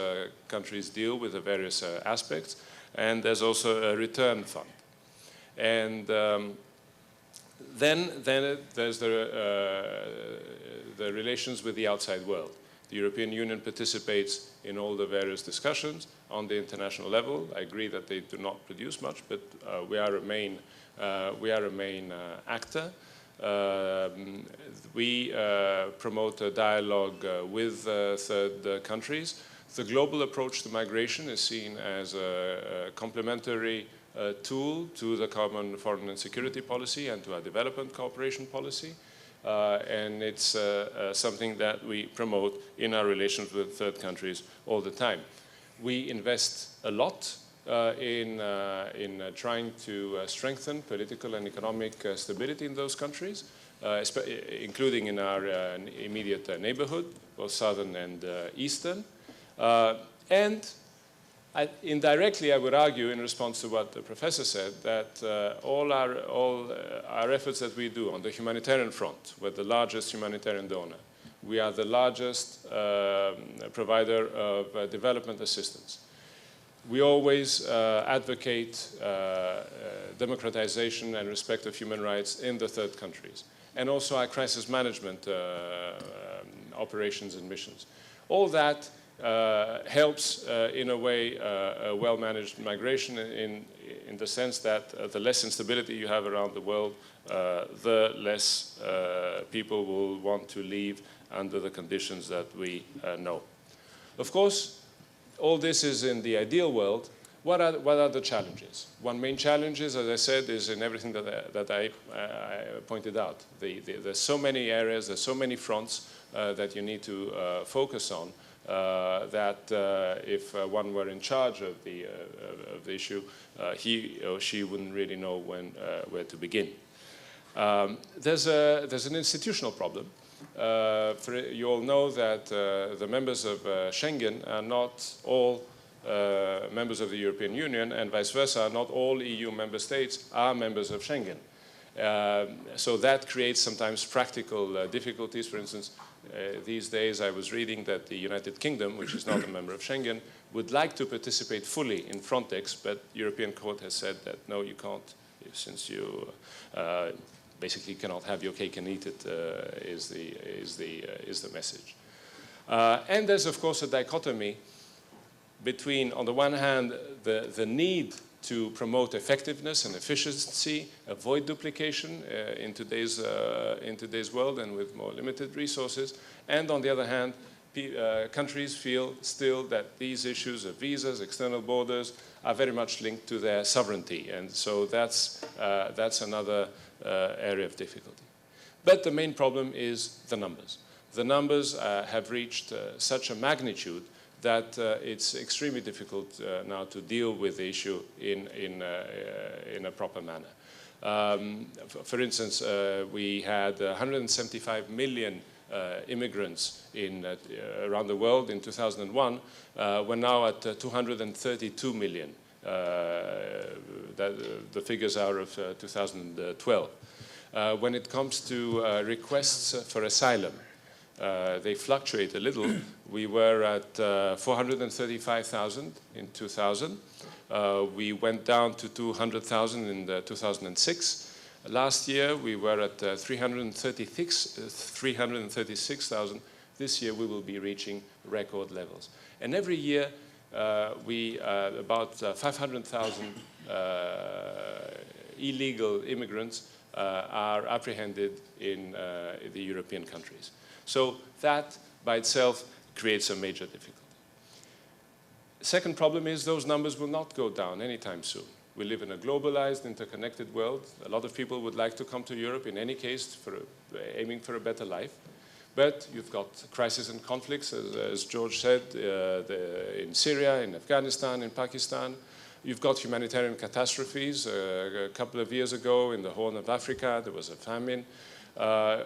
countries deal with the various aspects. And there's also a return fund. And then there's the relations with the outside world. The European Union participates in all the various discussions on the international level. I agree that they do not produce much, but we are a main actor. We promote a dialogue with third countries. The global approach to migration is seen as a complementary tool to the common foreign and security policy and to our development cooperation policy. And it's something that we promote in our relations with third countries all the time. We invest a lot in trying to strengthen political and economic stability in those countries, including in our immediate neighborhood, both southern and eastern. And indirectly, I would argue, in response to what the professor said, that all our efforts that we do on the humanitarian front, we're the largest humanitarian donor. We are the largest provider of development assistance. We always advocate democratization and respect of human rights in the third countries, and also our crisis management operations and missions. All that helps, in a way, a well-managed migration in the sense that the less instability you have around the world, the less people will want to leave under the conditions that we know. Of course, all this is in the ideal world. What are the challenges? One main challenge is, as I said, is in everything that I pointed out. There's so many areas, there's so many fronts that you need to focus on that if one were in charge of the issue, he or she wouldn't really know where to begin. There's an institutional problem. You all know that the members of Schengen are not all members of the European Union, and vice versa, not all EU member states are members of Schengen. So that creates sometimes practical difficulties. For instance, these days I was reading that the United Kingdom, which is not a member of Schengen, would like to participate fully in Frontex, but the European Court has said that no, you can't, since you basically cannot have your cake and eat it, is the message. And there's of course a dichotomy between, on the one hand, the need to promote effectiveness and efficiency, avoid duplication in today's world and with more limited resources, and on the other hand, countries feel still that these issues of visas, external borders, are very much linked to their sovereignty, and so that's another area of difficulty. But the main problem is the numbers. The numbers have reached such a magnitude that it's extremely difficult now to deal with the issue in a proper manner. For instance, we had 175 million immigrants around the world in 2001. We're now at 232 million. The figures are of 2012. When it comes to requests for asylum, they fluctuate a little. We were at 435,000 in 2000. We went down to 200,000 in 2006. Last year, we were at 336,000. This year, we will be reaching record levels. And every year, about 500,000 illegal immigrants are apprehended in the European countries. So that, by itself, creates a major difficulty. Second problem is those numbers will not go down anytime soon. We live in a globalized, interconnected world. A lot of people would like to come to Europe, in any case, aiming for a better life. But you've got crises and conflicts, as George said, in Syria, in Afghanistan, in Pakistan. You've got humanitarian catastrophes. A couple of years ago, in the Horn of Africa, there was a famine.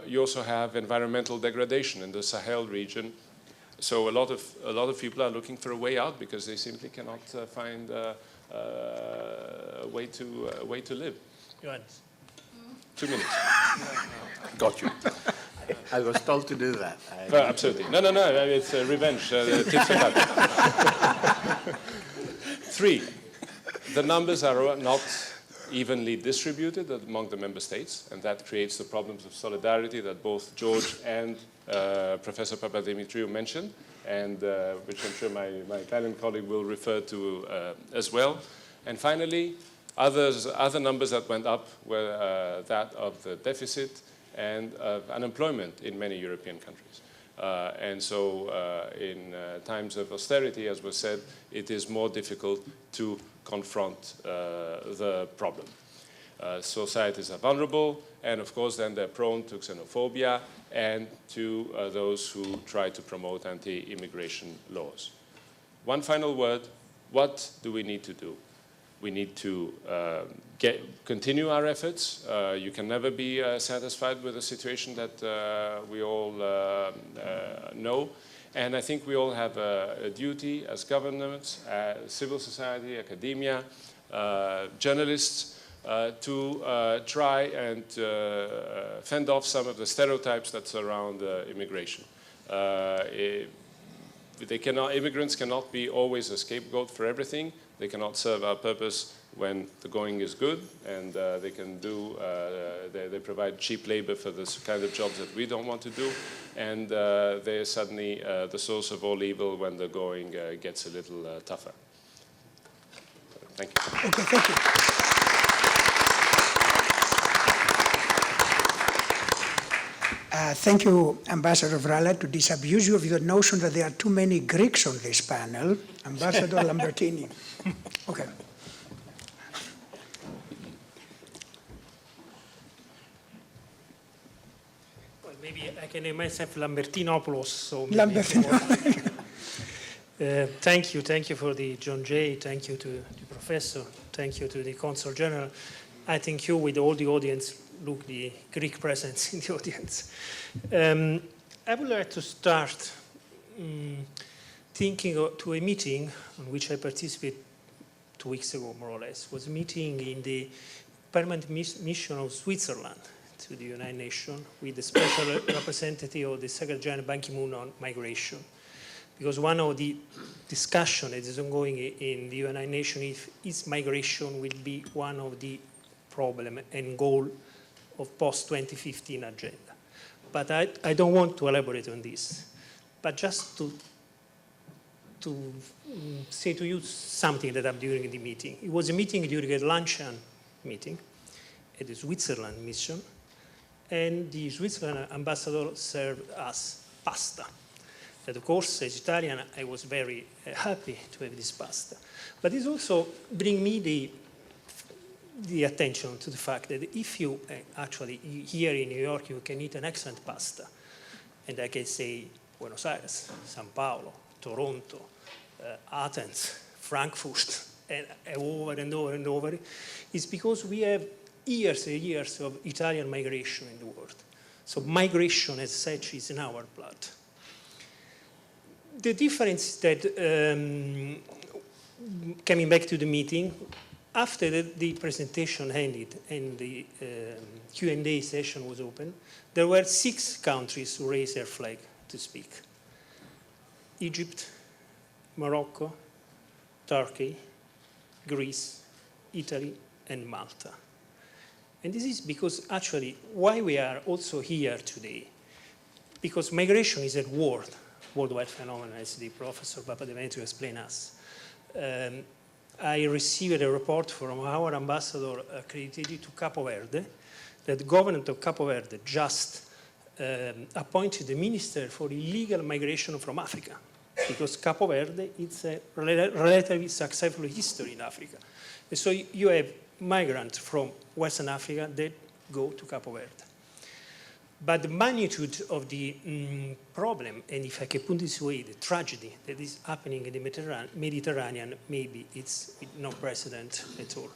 You also have environmental degradation in the Sahel region. So a lot of people are looking for a way out because they simply cannot find a way to live. Johannes. 2 minutes. Got you. I was told to do that. Absolutely. No, it's revenge. Tips for that. 3, the numbers are not evenly distributed among the member states, and that creates the problems of solidarity that both George and Professor Papademetrious mentioned, and which I'm sure my Italian colleague will refer to as well. And finally, other numbers that went up were that of the deficit and of unemployment in many European countries. And so in times of austerity, as was said, it is more difficult to confront the problem. Societies are vulnerable, and of course then they're prone to xenophobia and to those who try to promote anti-immigration laws. One final word, what do we need to do? We need to continue our efforts. You can never be satisfied with a situation that we all know. And I think we all have a duty as governments, civil society, academia, journalists, to try and fend off some of the stereotypes that surround immigration. Immigrants cannot be always a scapegoat for everything. They cannot serve our purpose when the going is good and they can do, they provide cheap labor for the kind of jobs that we don't want to do, and they're suddenly the source of all evil when the going gets a little tougher. Thank you. Okay, thank you. Thank you, Ambassador Vrallas, to disabuse you of the notion that there are too many Greeks on this panel. Ambassador Lambertini. Okay. Well, maybe I can name myself Lambertinopoulos. So thank you for the John Jay. Thank you to the professor. Thank you to the Consul General. I think you, with all the audience, look the Greek presence in the audience. I would like to start thinking to a meeting on which I participated 2 weeks ago, more or less. It was a meeting in the permanent mission of Switzerland to the United Nations with the special representative of the Secretary General Ban Ki-moon on migration. Because one of the discussions that is ongoing in the United Nations is migration will be one of the problem and goal of post-2015 agenda. But I don't want to elaborate on this, but just to say to you something that happened during the meeting. It was a meeting during a luncheon meeting at the Switzerland mission, and the Switzerland ambassador served us pasta. And of course, as Italian, I was very happy to have this pasta. But it also brings me the attention to the fact that if you actually, here in New York, you can eat an excellent pasta, and I can say Buenos Aires, Sao Paulo, Toronto, Athens, Frankfurt, and over and over and over, is because we have years and years of Italian migration in the world. So migration as such is in our blood. The difference that, coming back to the meeting, after the presentation ended and the Q&A session was open, there were 6 countries who raised their flag to speak. Egypt, Morocco, Turkey, Greece, Italy, and Malta. And this is because actually why we are also here today, because migration is a worldwide phenomenon, as the Professor Papademetrious explained us. I received a report from our ambassador accredited to Capo Verde that the government of Capo Verde just appointed the minister for illegal migration from Africa, because Capo Verde is a relatively successful history in Africa. And so you have migrants from Western Africa that go to Capo Verde. But the magnitude of the problem, and if I can put this way, the tragedy that is happening in the Mediterranean, maybe it's with no precedent at all.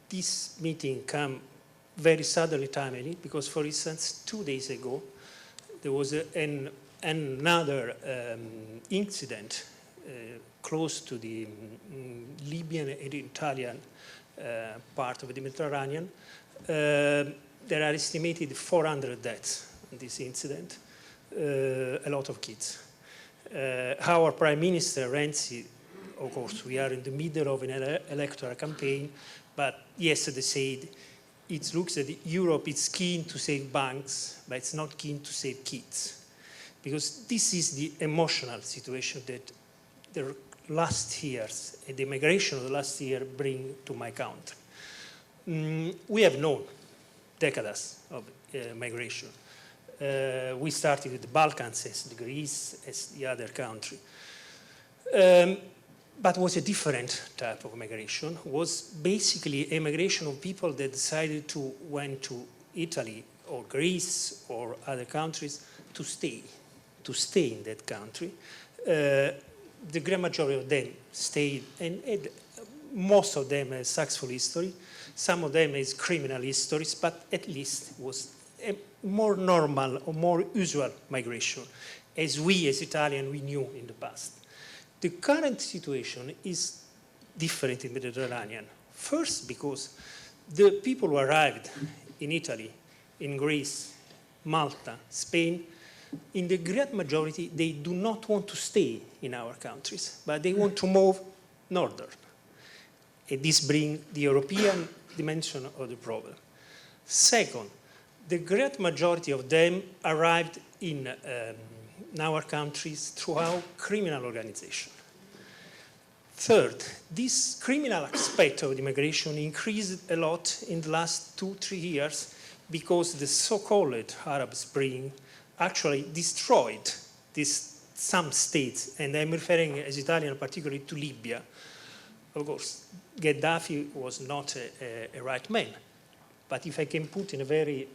This meeting came very suddenly timely, because, for instance, 2 days ago, there was another incident close to the Libyan and Italian part of the Mediterranean. There are estimated 400 deaths in this incident, a lot of kids. Our Prime Minister, Renzi, of course, we are in the middle of an electoral campaign, but yesterday said it looks that Europe is keen to save banks, but it's not keen to save kids. Because this is the emotional situation that the last years, and the migration of the last year bring to my country. We have known decades of migration. We started with the Balkans as Greece, as the other country. But it was a different type of migration. It was basically a migration of people that decided to went to Italy or Greece or other countries to stay in that country. The great majority of them stayed, and most of them have successful history. Some of them is criminal histories, but at least it was a more normal or more usual migration, as we as Italians, we knew in the past. The current situation is different in the Mediterranean. First, because the people who arrived in Italy, in Greece, Malta, Spain, in the great majority, they do not want to stay in our countries, but they want to move northern. And this brings the European dimension of the problem. Second, the great majority of them arrived in our countries throughout criminal organization. Third, this criminal aspect of the migration increased a lot in the last 2-3 years because the so-called Arab Spring actually destroyed some states, and I'm referring as Italian particularly to Libya. Of course, Gaddafi was not a right man, but if I can put in a very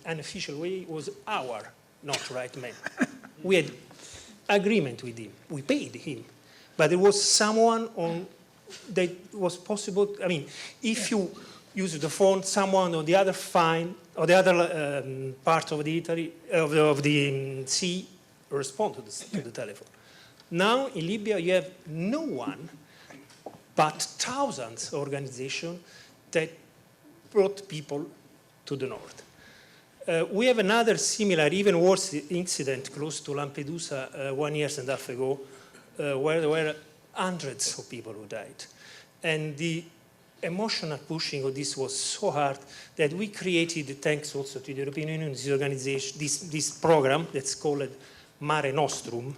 unofficial way, it was our not right man. We had agreement with him, we paid him, but there was someone that was possible. I mean, if you use the phone, someone on the other or the other part of the Italy of the sea respond to the telephone. Now in Libya you have no one but thousands of organizations that brought people to the north. We have another similar, even worse incident close to Lampedusa 1.5 years ago, where there were hundreds of people who died. And the emotional pushing of this was so hard that we created, thanks also to the European Union, this organization, this program that's called Mare Nostrum.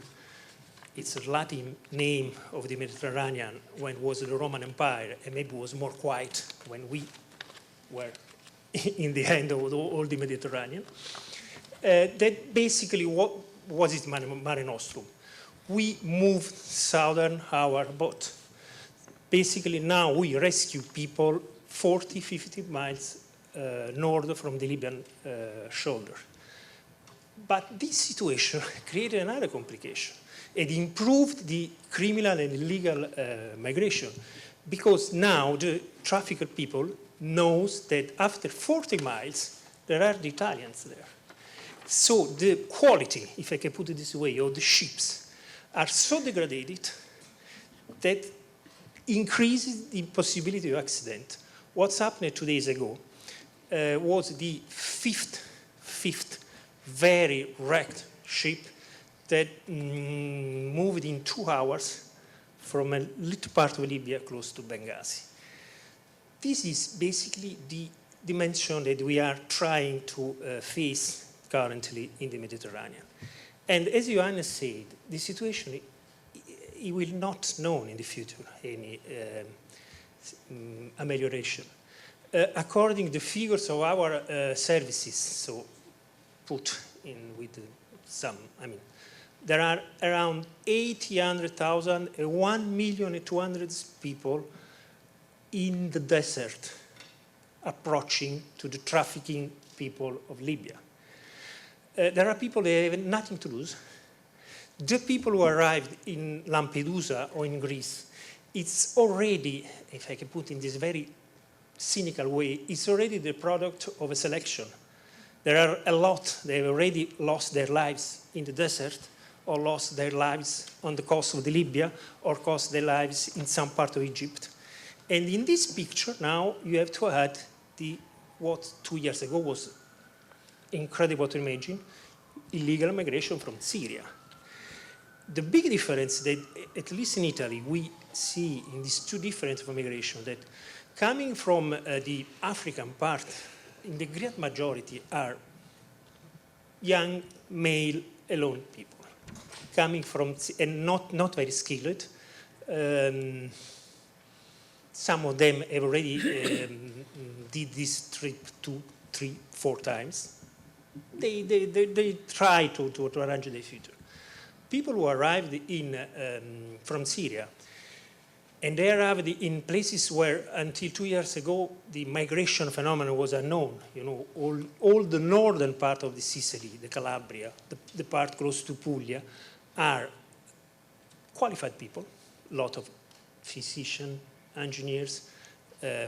It's a Latin name of the Mediterranean when it was the Roman Empire, and maybe it was more quiet when we were in the end of all the Mediterranean. That basically, what was it Mare Nostrum? We moved southern our boat. Basically now we rescue people 40, 50 miles north from the Libyan shoulder. But this situation created another complication. It improved the criminal and illegal migration, because now the trafficked people knows that after 40 miles, there are the Italians there. So the quality, if I can put it this way, of the ships are so degraded that increases the possibility of accident. What's happened 2 days ago was the fifth very wrecked ship that moved in 2 hours from a little part of Libya close to Benghazi. This is basically the dimension that we are trying to face currently in the Mediterranean. And as Johannes said, the situation, it will not know in the future any amelioration. According to the figures of our services, so put in with some, there are around 800,000 and 1,200,000 people in the desert approaching to the trafficking people of Libya. There are people that have nothing to lose. The people who arrived in Lampedusa or in Greece, it's already, if I can put in this very cynical way, it's already the product of a selection. There are a lot, they have already lost their lives in the desert, or lost their lives on the coast of the Libya, or lost their lives in some part of Egypt. And in this picture now, you have to add what 2 years ago was incredible to imagine, illegal migration from Syria. The big difference that, at least in Italy, we see in these two different migration, that coming from the African part, in the great majority are young, male, alone people, coming from, and not very skilled. Some of them have already did this trip 2, 3, 4 times. They try to arrange their future. People who arrived from Syria, and they arrived in places where until 2 years ago the migration phenomenon was unknown. You know, all the northern part of the Sicily, the Calabria, the part close to Puglia, are qualified people, a lot of physicians, engineers,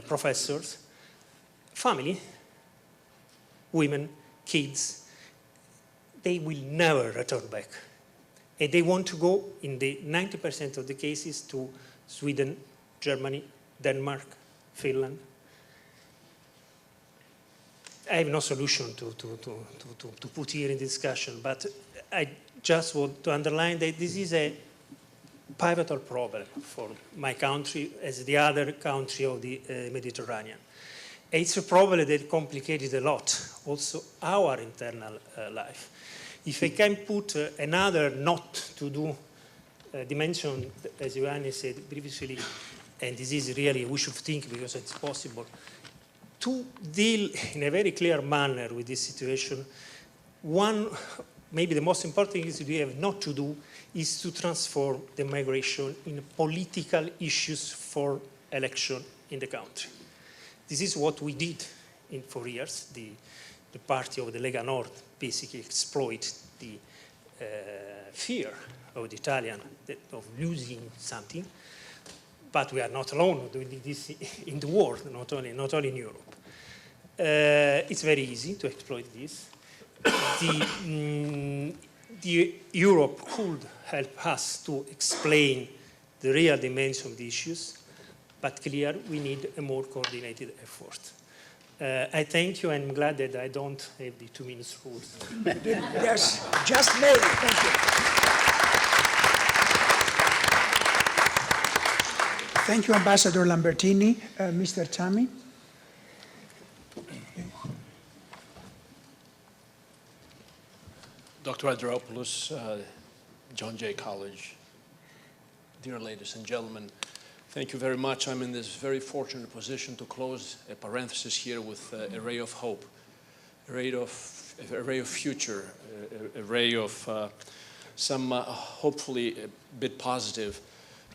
professors, family, women, kids. They will never return back. And they want to go, in the 90% of the cases, to Sweden, Germany, Denmark, Finland. I have no solution to put here in discussion, but I just want to underline that this is a pivotal problem for my country as the other country of the Mediterranean. It's a problem that complicated a lot also our internal life. If I can put another not to do dimension, as Leannis said previously, and this is really, we should think because it's possible, to deal in a very clear manner with this situation, one, maybe the most important thing is we have not to do is to transform the migration in political issues for election in the country. This is what we did in 4 years. The party of the Lega Nord basically exploit the fear of the Italian of losing something. But we are not alone doing this in the world, not only in Europe. It's very easy to exploit this. The Europe could help us to explain the real dimension of the issues, but clear we need a more coordinated effort. I thank you. I'm glad that I don't have the 2 minutes rule. Yes, just made it. Thank you. Thank you, Ambassador Lambertini. Mr. Tsamis. Dr. Andreopoulos, John Jay College, dear ladies and gentlemen, thank you very much. I'm in this very fortunate position to close a parenthesis here with a ray of hope, a ray of future, a ray of some hopefully a bit positive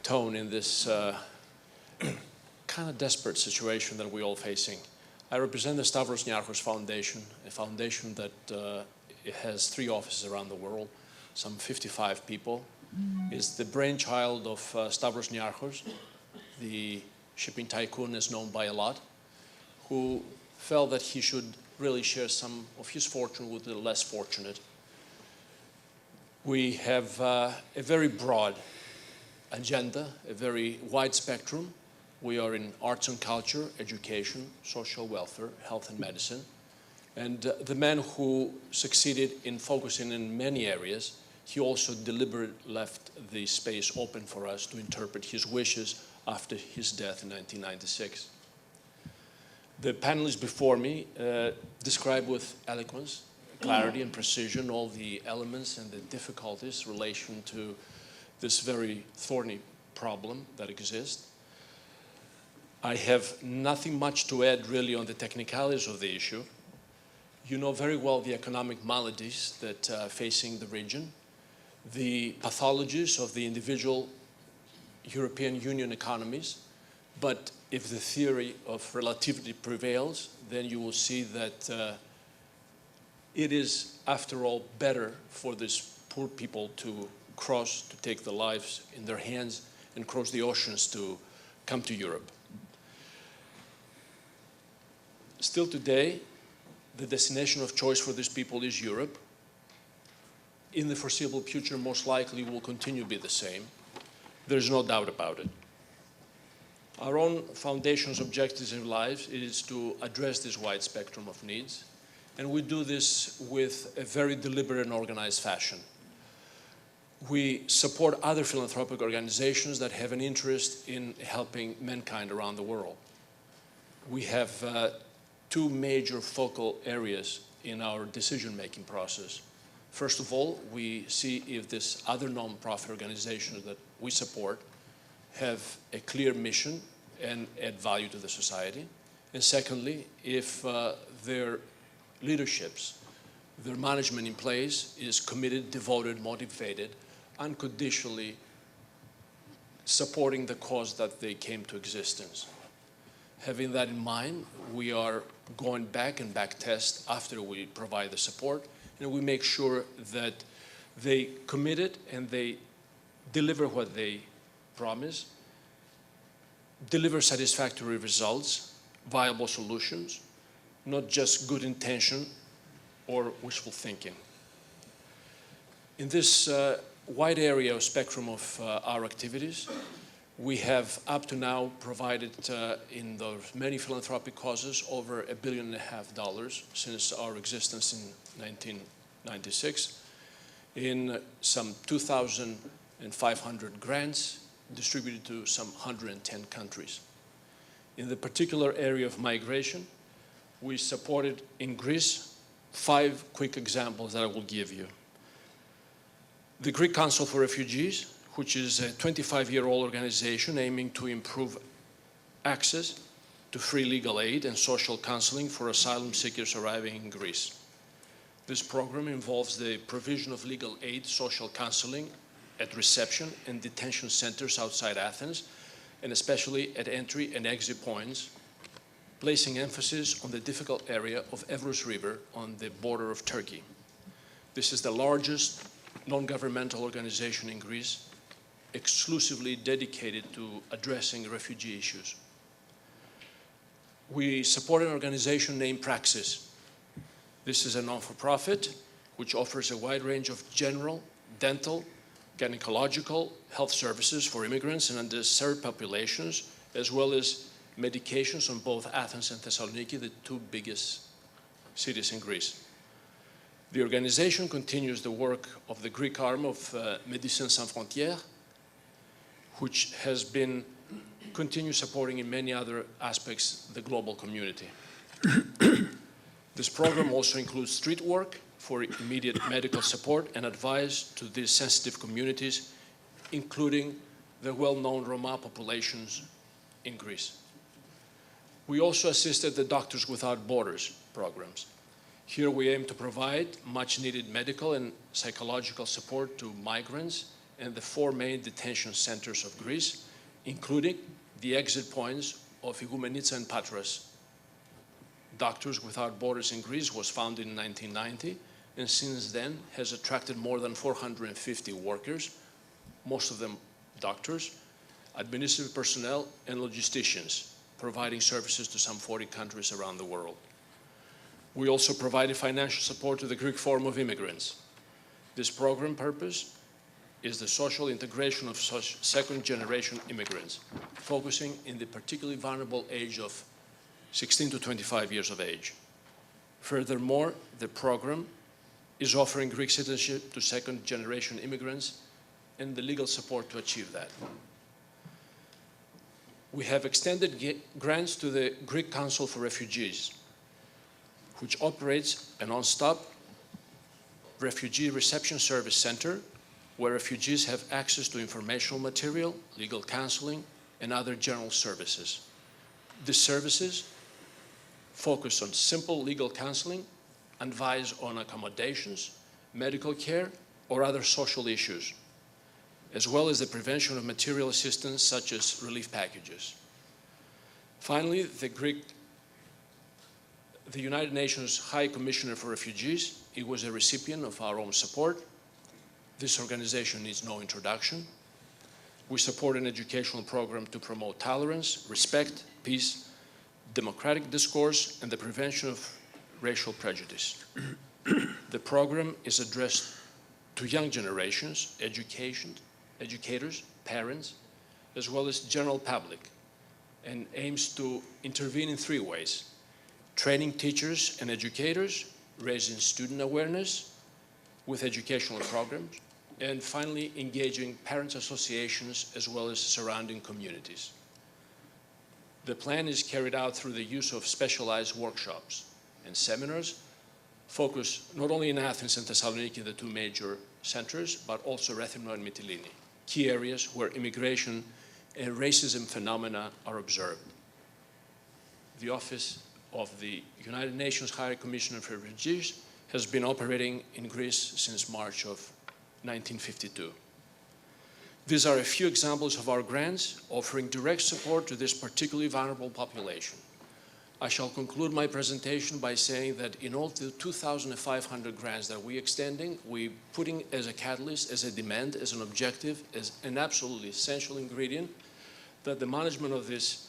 tone in this kind of desperate situation that we're all facing. I represent the Stavros Niachos Foundation, a foundation that it has 3 offices around the world, some 55 people. It's the brainchild of Stavros Niachos, the shipping tycoon is known by a lot, who felt that he should really share some of his fortune with the less fortunate. We have a very broad agenda, a very wide spectrum. We are in arts and culture, education, social welfare, health and medicine. And the man who succeeded in focusing in many areas, he also deliberately left the space open for us to interpret his wishes after his death in 1996. The panelists before me describe with eloquence, clarity and precision all the elements and the difficulties in relation to this very thorny problem that exists. I have nothing much to add really on the technicalities of the issue. You know very well the economic maladies that are facing the region, the pathologies of the individual European Union economies, but if the theory of relativity prevails, then you will see that it is, after all, better for these poor people to cross, to take their lives in their hands and cross the oceans to come to Europe. Still today, the destination of choice for these people is Europe. In the foreseeable future, most likely will continue to be the same. There's no doubt about it. Our own foundation's objectives in life is to address this wide spectrum of needs, and we do this with a very deliberate and organized fashion. We support other philanthropic organizations that have an interest in helping mankind around the world. We have 2 major focal areas in our decision-making process. First of all, we see if these other non-profit organizations that we support have a clear mission and add value to the society. And secondly, if their leaderships, their management in place is committed, devoted, motivated, unconditionally supporting the cause that they came to existence. Having that in mind, we are going back and back test after we provide the support, and we make sure that they committed and they deliver what they promise, deliver satisfactory results, viable solutions, not just good intention or wishful thinking. In this wide area or spectrum of our activities, we have up to now provided in those many philanthropic causes over $1.5 billion since our existence in 1996 in some 2,000 and 500 grants distributed to some 110 countries. In the particular area of migration, we supported in Greece 5 quick examples that I will give you. The Greek Consul for Refugees, which is a 25-year-old organization aiming to improve access to free legal aid and social counseling for asylum seekers arriving in Greece. This program involves the provision of legal aid, social counseling at reception and detention centers outside Athens, and especially at entry and exit points, placing emphasis on the difficult area of Evros River on the border of Turkey. This is the largest non-governmental organization in Greece, exclusively dedicated to addressing refugee issues. We support an organization named Praxis. This is a non-for-profit which offers a wide range of general, dental, gynecological health services for immigrants and underserved populations, as well as medications on both Athens and Thessaloniki, the 2 biggest cities in Greece. The organization continues the work of the Greek arm of Médecins Sans Frontières, which has been continue supporting in many other aspects the global community. This program also includes street work for immediate medical support and advice to these sensitive communities, including the well-known Roma populations in Greece. We also assisted the Doctors Without Borders programs. Here we aim to provide much-needed medical and psychological support to migrants and the 4 main detention centers of Greece, including the exit points of Igoumenitsa and Patras. Doctors Without Borders in Greece was founded in 1990, and since then has attracted more than 450 workers, most of them doctors, administrative personnel, and logisticians, providing services to some 40 countries around the world. We also provided financial support to the Greek Forum of Immigrants. This program purpose is the social integration of such second-generation immigrants, focusing in the particularly vulnerable age of 16 to 25 years of age. Furthermore, the program is offering Greek citizenship to second-generation immigrants and the legal support to achieve that. We have extended grants to the Greek Consul for Refugees, which operates a non-stop refugee reception service center where refugees have access to informational material, legal counseling, and other general services. These services focus on simple legal counseling, advise on accommodations, medical care, or other social issues, as well as the prevention of material assistance such as relief packages. Finally, the United Nations High Commissioner for Refugees, it was a recipient of our own support. This organization needs no introduction. We support an educational program to promote tolerance, respect, peace, democratic discourse, and the prevention of racial prejudice. The program is addressed to young generations, educators, parents, as well as general public, and aims to intervene in 3 ways: training teachers and educators, raising student awareness with educational programs, and finally engaging parents' associations as well as surrounding communities. The plan is carried out through the use of specialized workshops and seminars focused not only in Athens and Thessaloniki, the 2 major centers, but also Rethymno and Mytilene, key areas where immigration and racism phenomena are observed. The Office of the United Nations High Commissioner for Refugees has been operating in Greece since March of 1952. These are a few examples of our grants offering direct support to this particularly vulnerable population. I shall conclude my presentation by saying that in all the 2,500 grants that we're extending, we're putting as a catalyst, as a demand, as an objective, as an absolutely essential ingredient that the management of these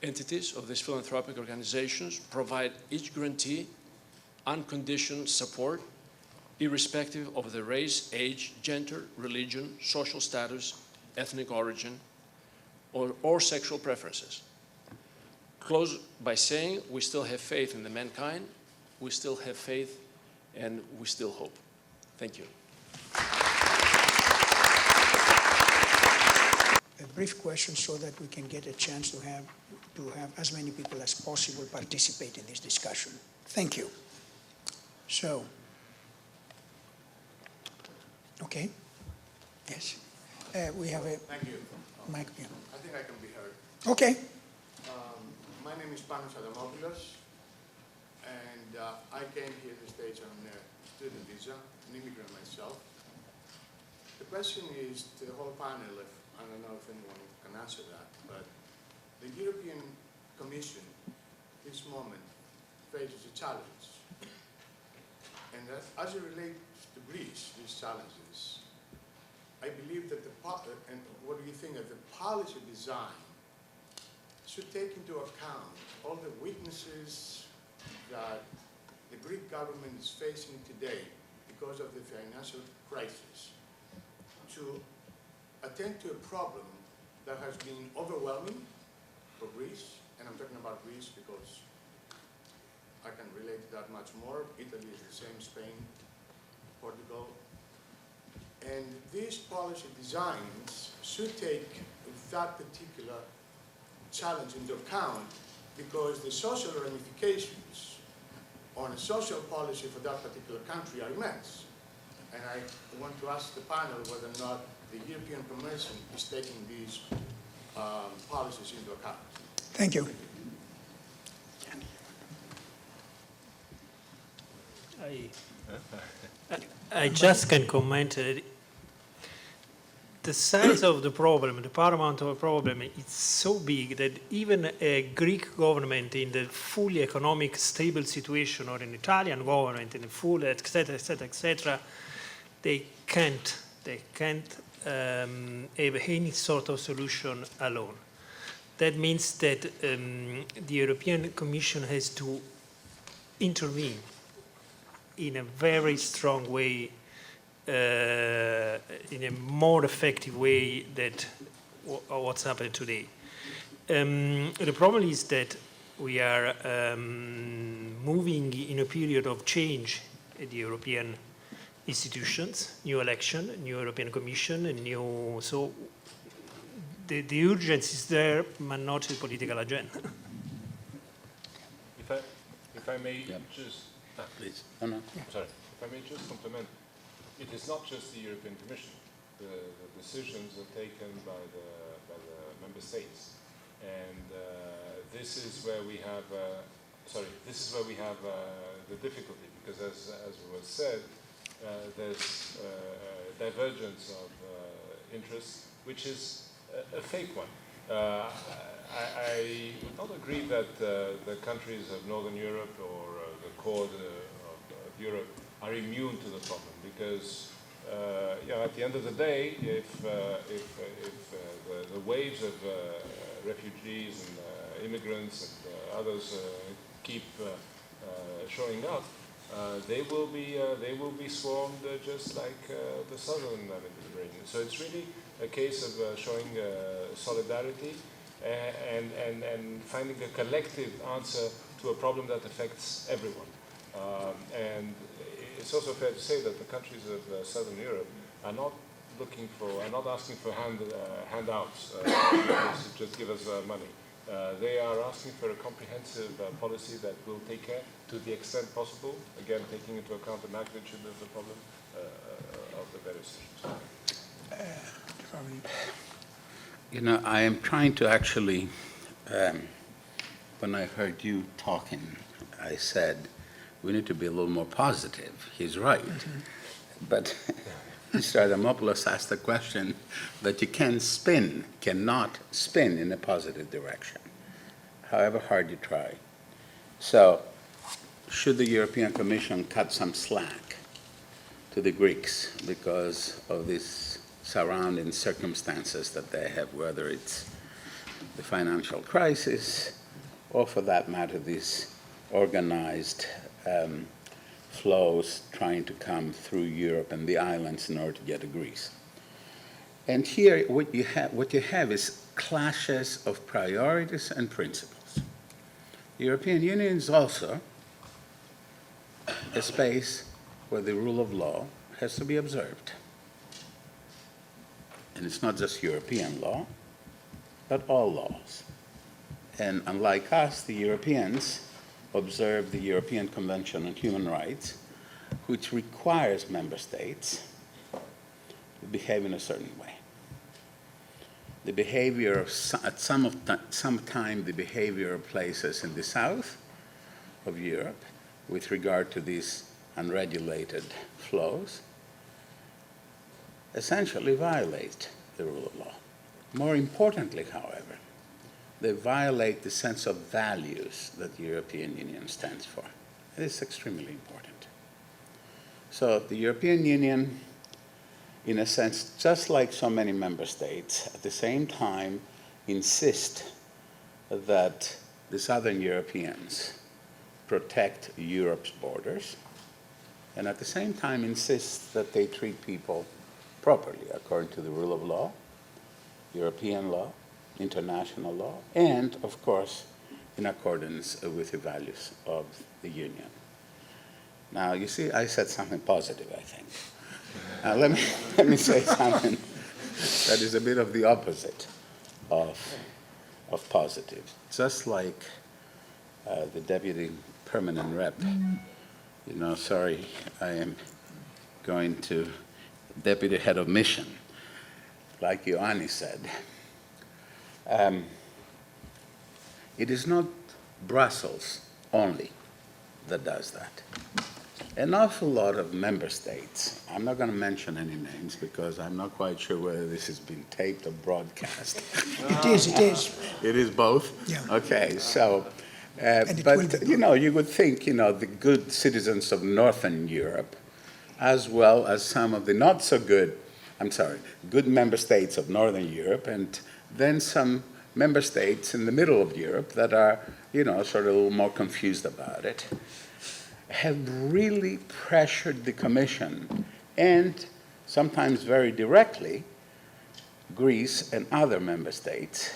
entities, of these philanthropic organizations, provide each grantee unconditioned support irrespective of the race, age, gender, religion, social status, ethnic origin, or sexual preferences. Close by saying we still have faith in the mankind, we still have faith, and we still hope. Thank you. a brief question so that we can get a chance to have as many people as possible participate in this discussion. Thank you. So, okay. Yes. We have a Thank you. mic. Yeah. I think I can be heard. Okay. My name is Andreopoulos, and I came here to the States on a student visa, an immigrant myself. The question is to the whole panel, I don't know if anyone can answer that, but the European Commission, this moment, faces a challenge. And that, as it relates to Greece, these challenges, I believe that and what do you think of the policy design should take into account all the weaknesses that the Greek government is facing today because of the financial crisis, to attend to a problem that has been overwhelming for Greece, and I'm talking about Greece because I can relate to that much more. Italy is the same, Spain, Portugal. And these policy designs should take that particular challenge into account, because the social ramifications on a social policy for that particular country are immense. And I want to ask the panel whether or not the European Commission is taking these policies into account. Thank you. I just can comment. The size of the problem, the paramount of the problem, it's so big that even a Greek government in the fully economic stable situation, or an Italian government in the full, etc., they can't have any sort of solution alone. That means that the European Commission has to intervene in a very strong way, in a more effective way than what's happened today. The problem is that we are moving in a period of change at the European institutions, new election, new European Commission, and new. So the urgency is there, but not the political agenda. If I may just. Please. No, no. Sorry. If I may just complement, it is not just the European Commission. The decisions are taken by the member states, and this is where we have. The difficulty, because as was said, there's divergence of interest, which is a fake one. I would not agree that the countries of Northern Europe or the core of Europe are immune to the problem, because at the end of the day, if the waves of refugees and immigrants and others keep showing up, they will be swarmed just like the southern Mediterranean. So it's really a case of showing solidarity and finding a collective answer to a problem that affects everyone. And it's also fair to say that the countries of Southern Europe are not asking for handouts, just give us money. They are asking for a comprehensive policy that will take care, to the extent possible, again taking into account the magnitude of the problem, of the various issues. I am trying to actually, when I heard you talking, I said, we need to be a little more positive. He's right. Mm-hmm. But Mr. Andreopoulos asked a question that you cannot spin in a positive direction, however hard you try. So, should the European Commission cut some slack to the Greeks because of these surrounding circumstances that they have, whether it's the financial crisis or, for that matter, these organized flows trying to come through Europe and the islands in order to get to Greece? And here, what you have is clashes of priorities and principles. The European Union is also a space where the rule of law has to be observed. And it's not just European law, but all laws. And unlike us, the Europeans observe the European Convention on Human Rights, which requires member states to behave in a certain way. The behavior, at some time, the behavior of places in the south of Europe with regard to these unregulated flows essentially violate the rule of law. More importantly, however, they violate the sense of values that the European Union stands for. It is extremely important. So the European Union, in a sense, just like so many member states, at the same time insist that the Southern Europeans protect Europe's borders, and at the same time insist that they treat people properly according to the rule of law, European law, international law, and, of course, in accordance with the values of the Union. Now, you see, I said something positive, I think. Now, let me say something that is a bit of the opposite of positive. Just like the deputy permanent rep, sorry, I am going to deputy head of mission, like Leannis said. It is not Brussels only that does that. An awful lot of member states, I'm not going to mention any names because I'm not quite sure whether this has been taped or broadcast. It is. It is both? Yeah. Okay, so, but you would think, the good citizens of Northern Europe, as well as some of the not so good, good member states of Northern Europe, and then some member states in the middle of Europe that are, sort of a little more confused about it, have really pressured the Commission, and sometimes very directly, Greece and other member states,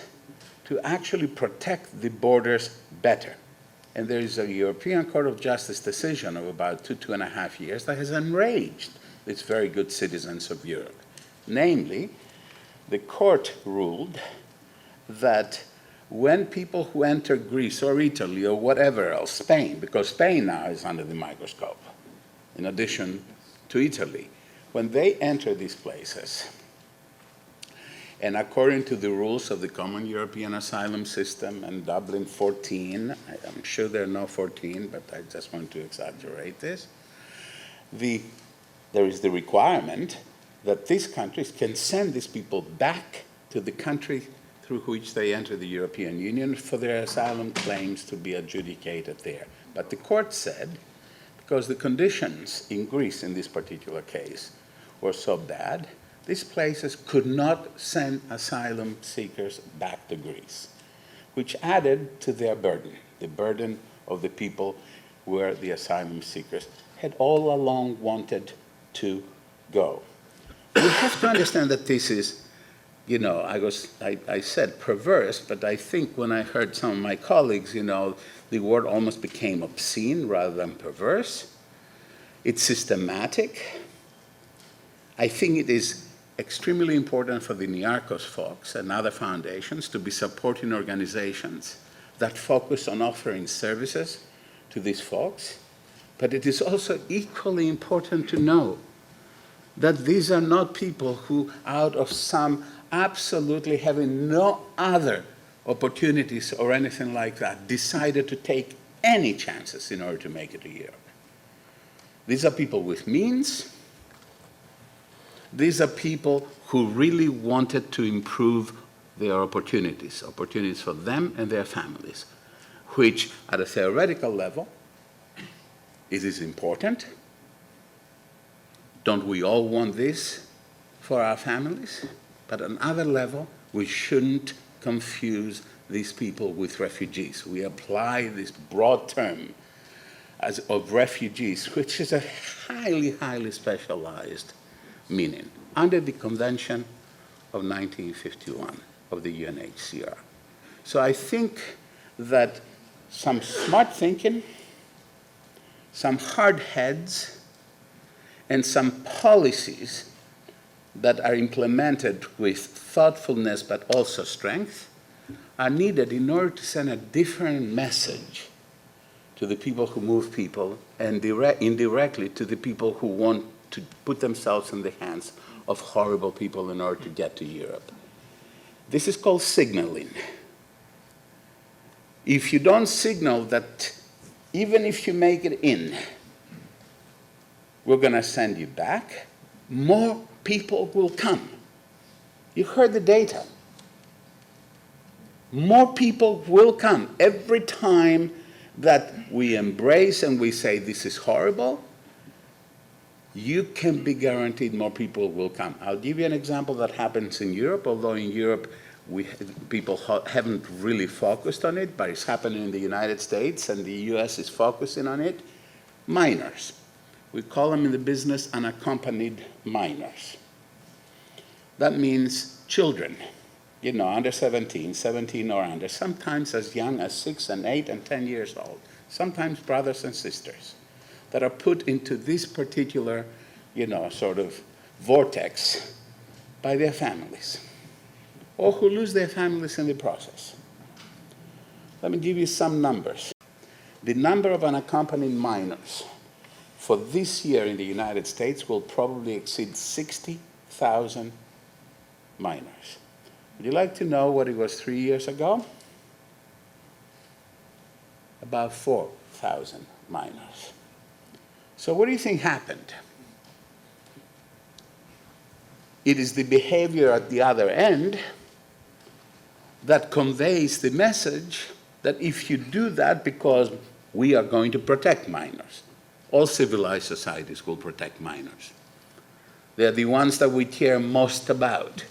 to actually protect the borders better. And there is a European Court of Justice decision of about 2.5 years that has enraged these very good citizens of Europe. Namely, the court ruled that when people who enter Greece or Italy or whatever else, Spain, because Spain now is under the microscope, in addition to Italy, when they enter these places, and according to the rules of the Common European Asylum System and Dublin 14, I'm sure there are no 14, but I just want to exaggerate this, there is the requirement that these countries can send these people back to the country through which they enter the European Union for their asylum claims to be adjudicated there. But the court said, because the conditions in Greece in this particular case were so bad, these places could not send asylum seekers back to Greece, which added to their burden, the burden of the people where the asylum seekers had all along wanted to go. We have to understand that this is, I said perverse, but I think when I heard some of my colleagues, the word almost became obscene rather than perverse. It's systematic. I think it is extremely important for the Niachos folks and other foundations to be supporting organizations that focus on offering services to these folks. But it is also equally important to know that these are not people who, out of some absolutely having no other opportunities or anything like that, decided to take any chances in order to make it to Europe. These are people with means. These are people who really wanted to improve their opportunities for them and their families, which at a theoretical level, it is important. Don't we all want this for our families? But on another level, we shouldn't confuse these people with refugees. We apply this broad term of refugees, which is a highly, highly specialized meaning, under the Convention of 1951 of the UNHCR. So I think that some smart thinking, some hard heads, and some policies that are implemented with thoughtfulness but also strength are needed in order to send a different message to the people who move people and indirectly to the people who want to put themselves in the hands of horrible people in order to get to Europe. This is called signaling. If you don't signal that even if you make it in, we're going to send you back, more people will come. You heard the data. More people will come. Every time that we embrace and we say this is horrible, you can be guaranteed more people will come. I'll give you an example that happens in Europe, although in Europe people haven't really focused on it, but it's happening in the United States and the US is focusing on it. Minors. We call them in the business unaccompanied minors. That means children, under 17 or under, sometimes as young as 6 and 8 and 10 years old, sometimes brothers and sisters, that are put into this particular, sort of vortex by their families, or who lose their families in the process. Let me give you some numbers. The number of unaccompanied minors for this year in the United States will probably exceed 60,000 minors. Would you like to know what it was 3 years ago? About 4,000 minors. So what do you think happened? It is the behavior at the other end that conveys the message that if you do that because we are going to protect minors, all civilized societies will protect minors. They're the ones that we care most about.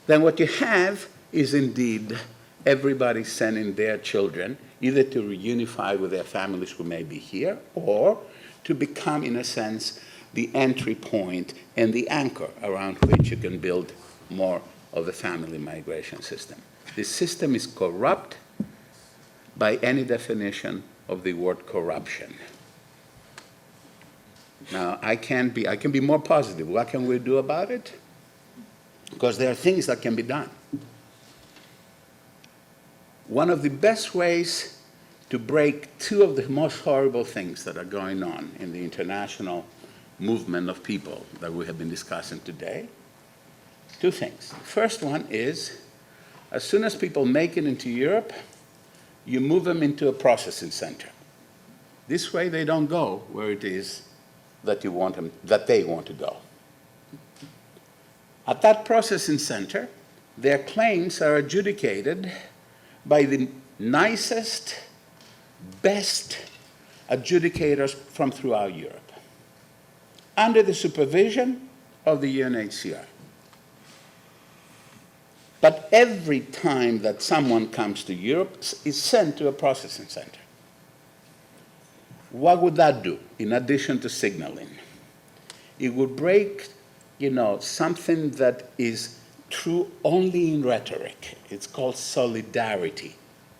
Then what you have is indeed everybody sending their children either to reunify with their families who may be here or to become, in a sense, the entry point and the anchor around which you can build more of the family migration system. This system is corrupt by any definition of the word corruption. Now, I can be more positive. What can we do about it? Because there are things that can be done. One of the best ways to break two of the most horrible things that are going on in the international movement of people that we have been discussing today, two things. The first one is, as soon as people make it into Europe, you move them into a processing center. This way they don't go where it is that they want to go. At that processing center, their claims are adjudicated by the nicest, best adjudicators from throughout Europe, under the supervision of the UNHCR. But every time that someone comes to Europe is sent to a processing center. What would that do, in addition to signaling? It would break, something that is true only in rhetoric. It's called solidarity,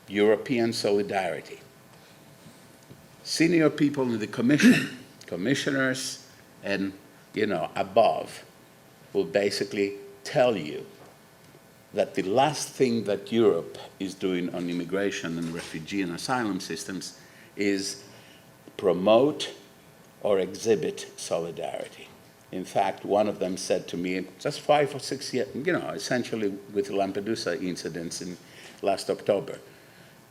European solidarity. Senior people in the Commission, commissioners and, above, will basically tell you that the last thing that Europe is doing on immigration and refugee and asylum systems is promote or exhibit solidarity. In fact, one of them said to me, just 5 or 6 years, essentially with the Lampedusa incidents in last October,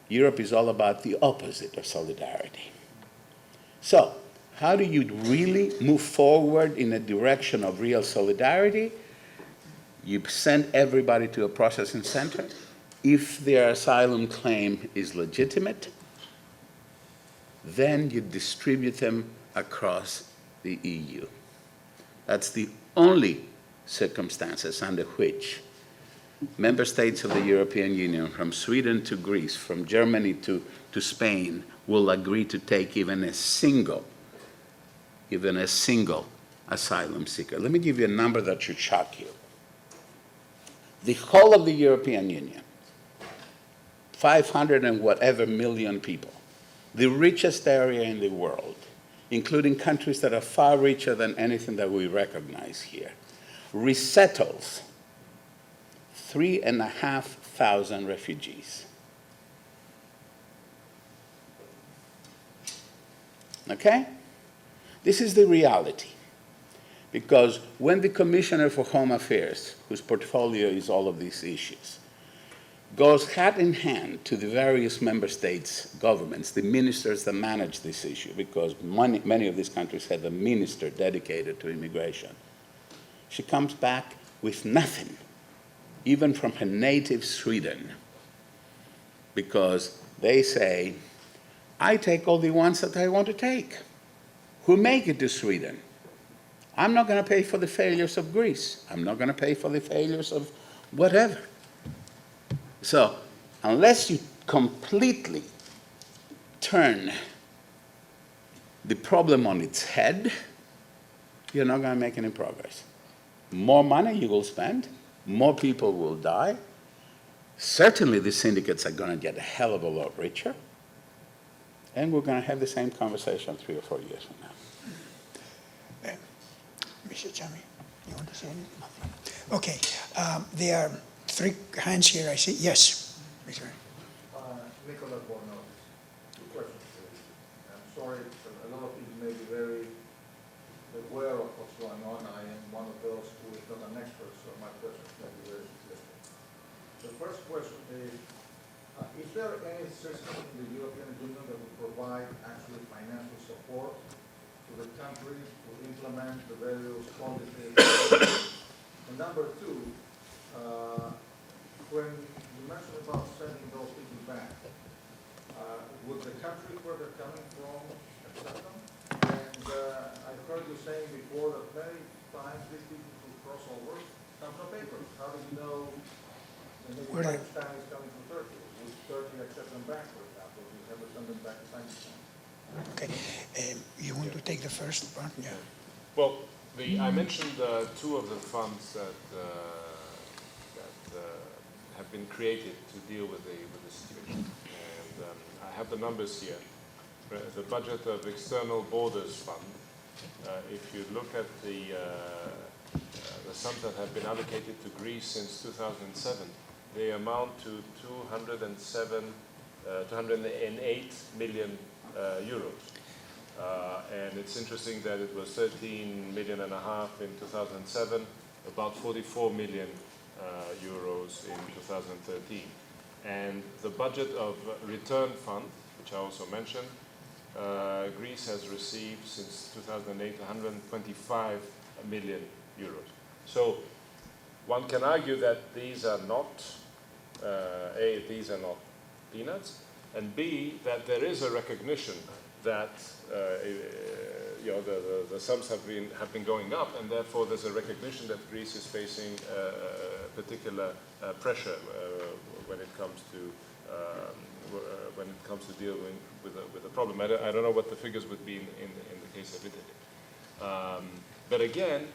Europe is all about the opposite of solidarity. So, how do you really move forward in a direction of real solidarity? You send everybody to a processing center. If their asylum claim is legitimate, then you distribute them across the EU. That's the only circumstances under which member states of the European Union, from Sweden to Greece, from Germany to Spain, will agree to take even a single asylum seeker. Let me give you a number that should shock you. The whole of the European Union, 500 and whatever million people, the richest area in the world, including countries that are far richer than anything that we recognize here, resettles 3,500 5,000 refugees. Okay? This is the reality. Because when the Commissioner for Home Affairs, whose portfolio is all of these issues, goes hand in hand to the various member states' governments, the ministers that manage this issue, because many of these countries have a minister dedicated to immigration, she comes back with nothing, even from her native Sweden, because they say, I take all the ones that I want to take. Who make it to Sweden? I'm not going to pay for the failures of Greece. I'm not going to pay for the failures of whatever. So, unless you completely turn the problem on its head, you're not going to make any progress. More money you will spend, more people will die. Certainly the syndicates are going to get a hell of a lot richer, and we're going to have the same conversation 3 or 4 years from now. Mr. Tsamis, you want to say anything? Okay, there are 3 hands here, I see. Yes, Mr. Nicola Borno, 2 questions, please. I'm sorry, but a lot of people may be very aware of what's going on. I am one of those who is not an expert, so my questions may be very simplistic. The first question is there any system in the European Union that would provide actually financial support to the countries to implement the various policies? And number 2, when you mentioned about sending those people back, would the country where they're coming from accept them? And I heard you saying before that many times these people who cross over come from papers. How do you know when the Pakistan is coming from Turkey? Would Turkey accept them back, for example? Do you ever send them back to Pakistan? Okay, you want to take the first part? Yeah. Well, I mentioned 2 of the funds that have been created to deal with the situation. And I have the numbers here. The budget of External Borders Fund, if you look at the sums that have been allocated to Greece since 2007, they amount to 208 million euros. And it's interesting that it was 13.5 million in 2007, about 44 million euros in 2013. And the budget of Return Fund, which I also mentioned, Greece has received since 2008 125 million euros. So one can argue that these are not, A, these are not peanuts, and B, that there is a recognition that the sums have been going up, and therefore there's a recognition that Greece is facing particular pressure when it comes to dealing with the problem. I don't know what the figures would be in the case of Italy, but again,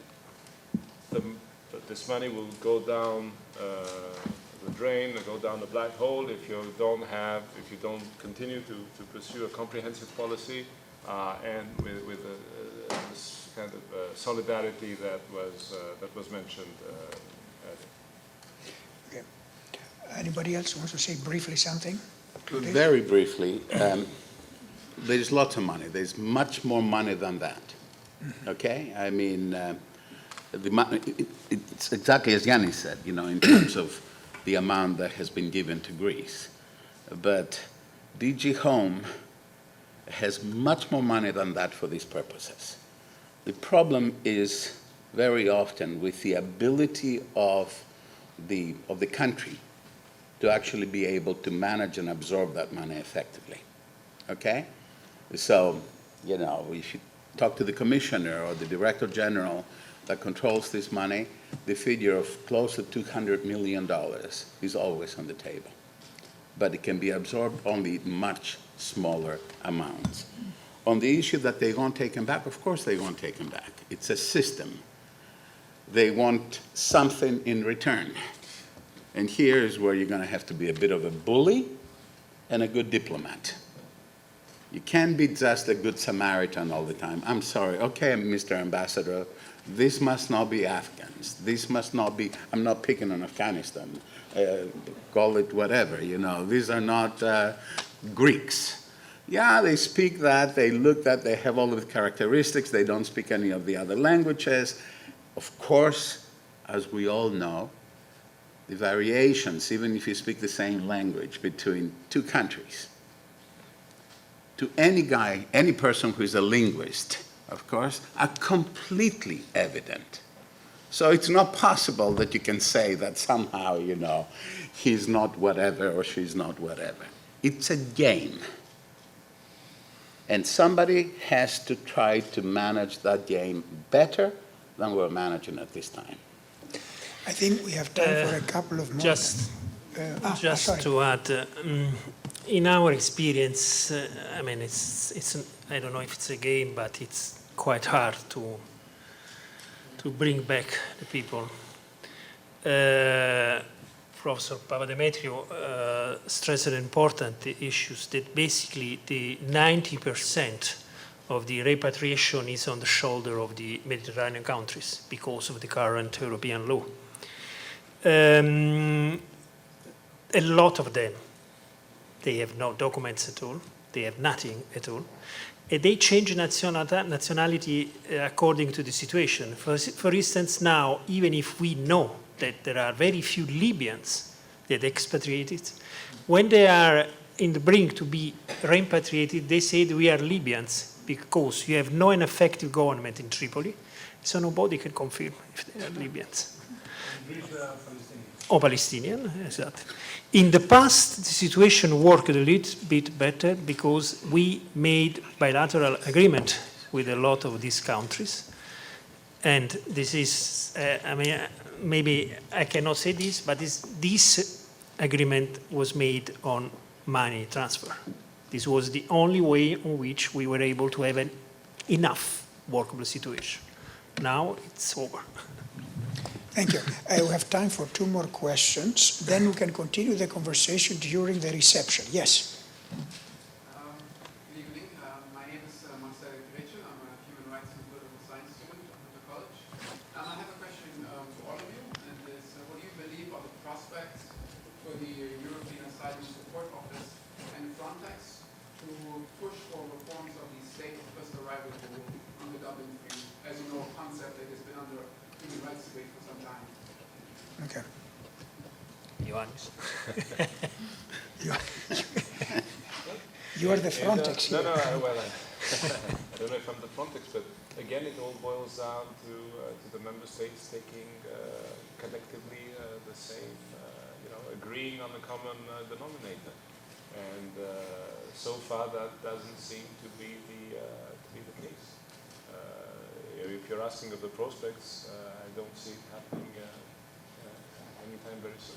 this money will go down the drain, go down the black hole if you don't continue to pursue a comprehensive policy and with this kind of solidarity that was mentioned earlier. Okay. Anybody else wants to say briefly something? Very briefly, there's lots of money. There's much more money than that. Okay? I mean, it's exactly as Leannis said, in terms of the amount that has been given to Greece. But DG Home has much more money than that for these purposes. The problem is very often with the ability of the country to actually be able to manage and absorb that money effectively. Okay? So, if you talk to the commissioner or the director general that controls this money, the figure of close to $200 million is always on the table. But it can be absorbed only much smaller amounts. On the issue that they won't take him back, of course they won't take him back. It's a system. They want something in return. And here is where you're going to have to be a bit of a bully and a good diplomat. You can't be just a good Samaritan all the time. I'm sorry. Okay, Mr. Ambassador, this must not be Afghans. This must not be, I'm not picking on Afghanistan. Call it whatever, you know. These are not Greeks. Yeah, they speak that, they look that, they have all of the characteristics, they don't speak any of the other languages. Of course, as we all know, the variations, even if you speak the same language between two countries, to any guy, any person who is a linguist, of course, are completely evident. So it's not possible that you can say that somehow, you know, he's not whatever or she's not whatever. It's a game. And somebody has to try to manage that game better than we're managing at this time. I think we have time for a couple of more. Just sorry. to add, in our experience, I mean, it's I don't know if it's a game, but it's quite hard to bring back the people. Professor Papademetrious stressed important issues that basically the 90% of the repatriation is on the shoulder of the Mediterranean countries because of the current European law. A lot of them, they have no documents at all, they have nothing at all, and they change nationality according to the situation. For instance, now, even if we know that there are very few Libyans that expatriated, when they are in the brink to be repatriated, they say that we are Libyans because you have no an effective government in Tripoli, so nobody can confirm if they are Libyans. Or Palestinian, exactly. In the past, the situation worked a little bit better because we made bilateral agreement with a lot of these countries. And this is, I mean, maybe I cannot say this, but this agreement was made on money transfer. This was the only way in which we were able to have an enough workable situation. Now it's over. Thank you. We have time for two more questions. Then we can continue the conversation during the reception. Yes. Good evening. My name is Marcel Gretchen. I'm a human rights and political science student at the college. I have a question to all of you, and it's what do you believe are the prospects for the European Asylum Support Office and Frontex to push for reforms of the state of first arrival rule under Dublin III, as you know, a concept that has been under human rights debate for some time? Okay. Leannis. You are the Frontex here. No, well, I don't know if I'm the Frontex, but again, it all boils down to the member states taking collectively the same, agreeing on a common denominator. And so far, that doesn't seem to be the case. If you're asking of the prospects, I don't see it happening anytime very soon.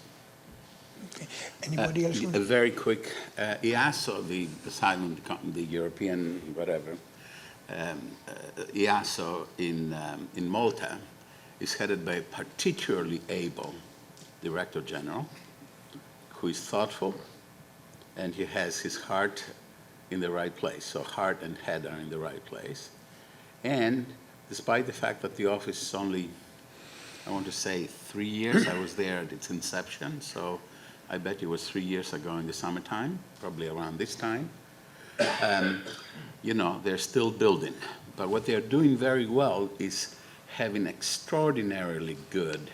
Okay. Anybody else? A very quick, EASO, the asylum, the European whatever, EASO in Malta is headed by a particularly able Director General who is thoughtful and he has his heart in the right place. So heart and head are in the right place. And despite the fact that the office is only, I want to say 3 years, I was there at its inception, so I bet it was 3 years ago in the summertime, probably around this time. They're still building. But what they're doing very well is having extraordinarily good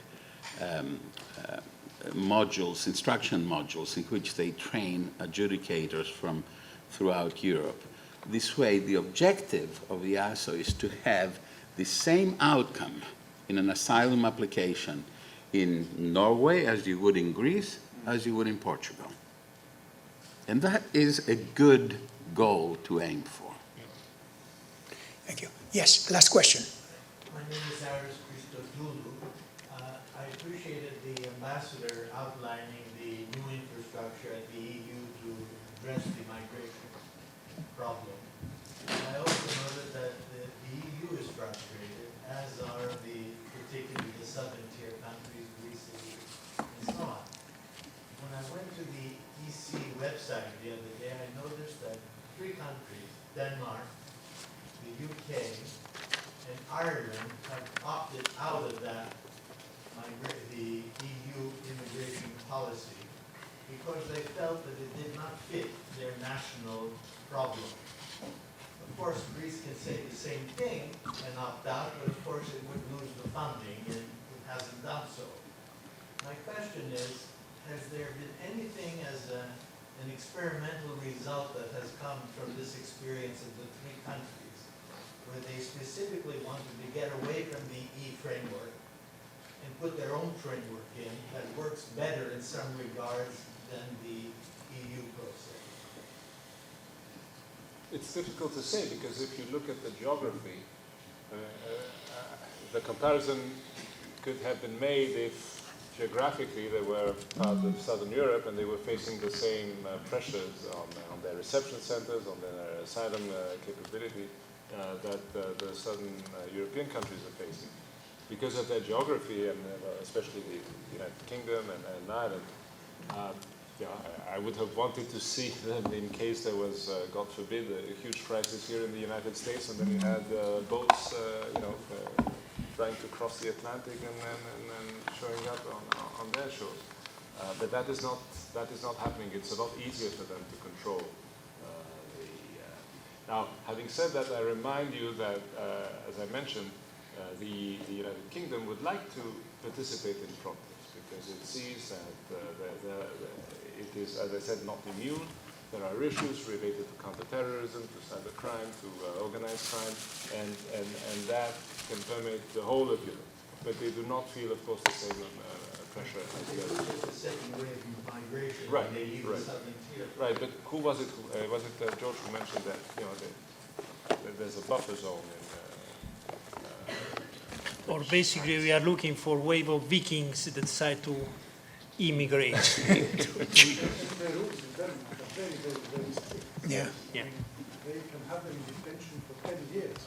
modules, instruction modules, in which they train adjudicators from throughout Europe. This way, the objective of the EASO is to have the same outcome in an asylum application in Norway as you would in Greece, as you would in Portugal. And that is a good goal to aim for. Thank you. Yes, last question. My name is Aris Christodoulou. I appreciated the ambassador outlining the new infrastructure at the EU to address the migration problem. I also noted that the EU is frustrated, as are particularly the southern tier countries, Greece and so on. When I went to the EC website the other day, I noticed that 3 countries Denmark, the UK, and Ireland have opted out of that, the EU immigration policy, because they felt that it did not fit their national problem. Of course, Greece can say the same thing and opt out, but of course it would lose the funding, and it hasn't done so. My question is, has there been anything as an experimental result that has come from this experience of the three countries, where they specifically wanted to get away from the E framework and put their own framework in that works better in some regards than the EU process? It's difficult to say, because if you look at the geography, the comparison could have been made if geographically they were part of Southern Europe and they were facing the same pressures on their reception centers, on their asylum capability that the Southern European countries are facing. Because of their geography, and especially the United Kingdom and Ireland, I would have wanted to see them in case there was, God forbid, a huge crisis here in the United States, and then you had boats, trying to cross the Atlantic and showing up on their shores. But that is not happening. It's a lot easier for them to control. Now, having said that, I remind you that, as I mentioned, the United Kingdom would like to participate in Frontex because it sees that it is, as I said, not immune. There are issues related to counterterrorism, to cybercrime, to organized crime, and that can permeate the whole of Europe. But they do not feel, of course, the same pressure as the others. It's the second wave of migration. Right, They leave right. the southern tier. Right, but who was it? Was it George who mentioned that there's a buffer zone in? Or basically we are looking for wave of Vikings that decide to immigrate. The rules in Denmark are very, very, very strict. Yeah. Yeah. They can have them in detention for 10 years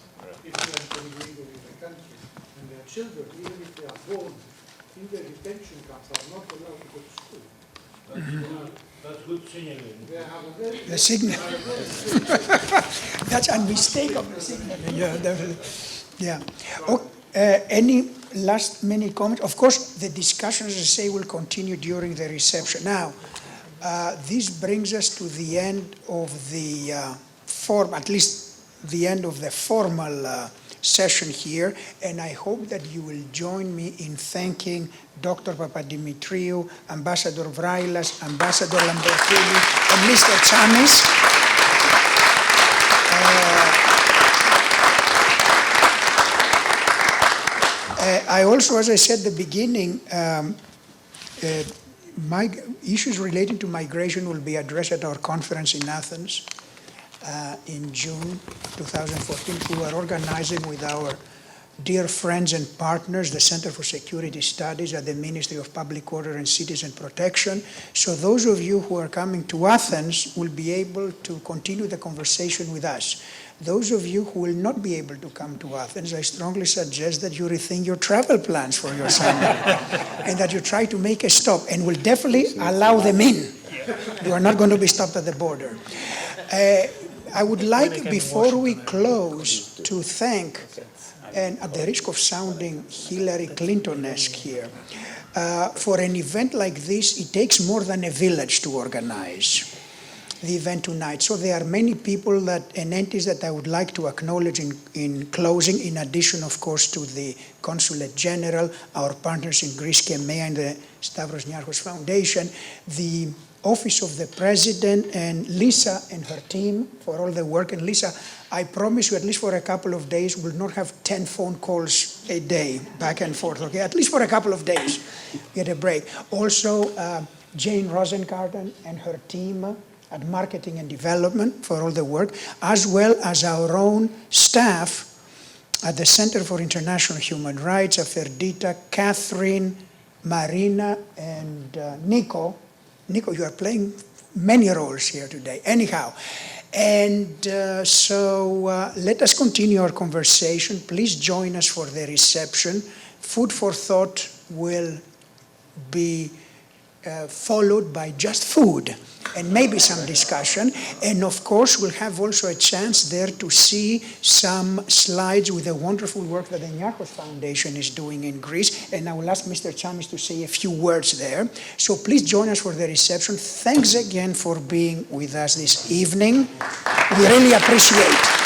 if they are illegally in the country. And their children, even if they are born in their detention camps, are not allowed to go to school. That's good signaling. They have a very... The signal. That's unmistakable signal. Yeah, definitely. Yeah. Any last minute comments? Of course, the discussion, as I say, will continue during the reception. Now, this brings us to the end of the at least the end of the formal session here, and I hope that you will join me in thanking Dr. Papademetrious, Ambassador Vrallas, Ambassador Lambertini, and Mr. Tsamis. I also, as I said at the beginning, issues relating to migration will be addressed at our conference in Athens in June 2014. We are organizing with our dear friends and partners, the Center for Security Studies at the Ministry of Public Order and Citizen Protection. So those of you who are coming to Athens will be able to continue the conversation with us. Those of you who will not be able to come to Athens, I strongly suggest that you rethink your travel plans for your summer and that you try to make a stop, and will definitely allow them in. You are not going to be stopped at the border. I would like, before we close, to thank, and at the risk of sounding Hillary Clinton-esque here, for an event like this, it takes more than a village to organize the event tonight. So there are many people and entities that I would like to acknowledge in closing, in addition, of course, to the Consulate General, our partners in Greece, Kemea, and the Stavros Niachos Foundation, the Office of the President, and Lisa and her team for all the work. And Lisa, I promise you, at least for a couple of days, we'll not have 10 phone calls a day, back and forth, okay? At least for a couple of days, get a break. Also, Jane Rosengarten and her team at Marketing and Development for all the work, as well as our own staff at the Center for International Human Rights, Aferdita, Catherine, Marina, and Nico. Nico, you are playing many roles here today. Anyhow, and so let us continue our conversation. Please join us for the reception. Food for thought will be followed by just food and maybe some discussion. And of course, we'll have also a chance there to see some slides with the wonderful work that the Niachos Foundation is doing in Greece. And I will ask Mr. Tsamis to say a few words there. So please join us for the reception. Thanks again for being with us this evening. We really appreciate it.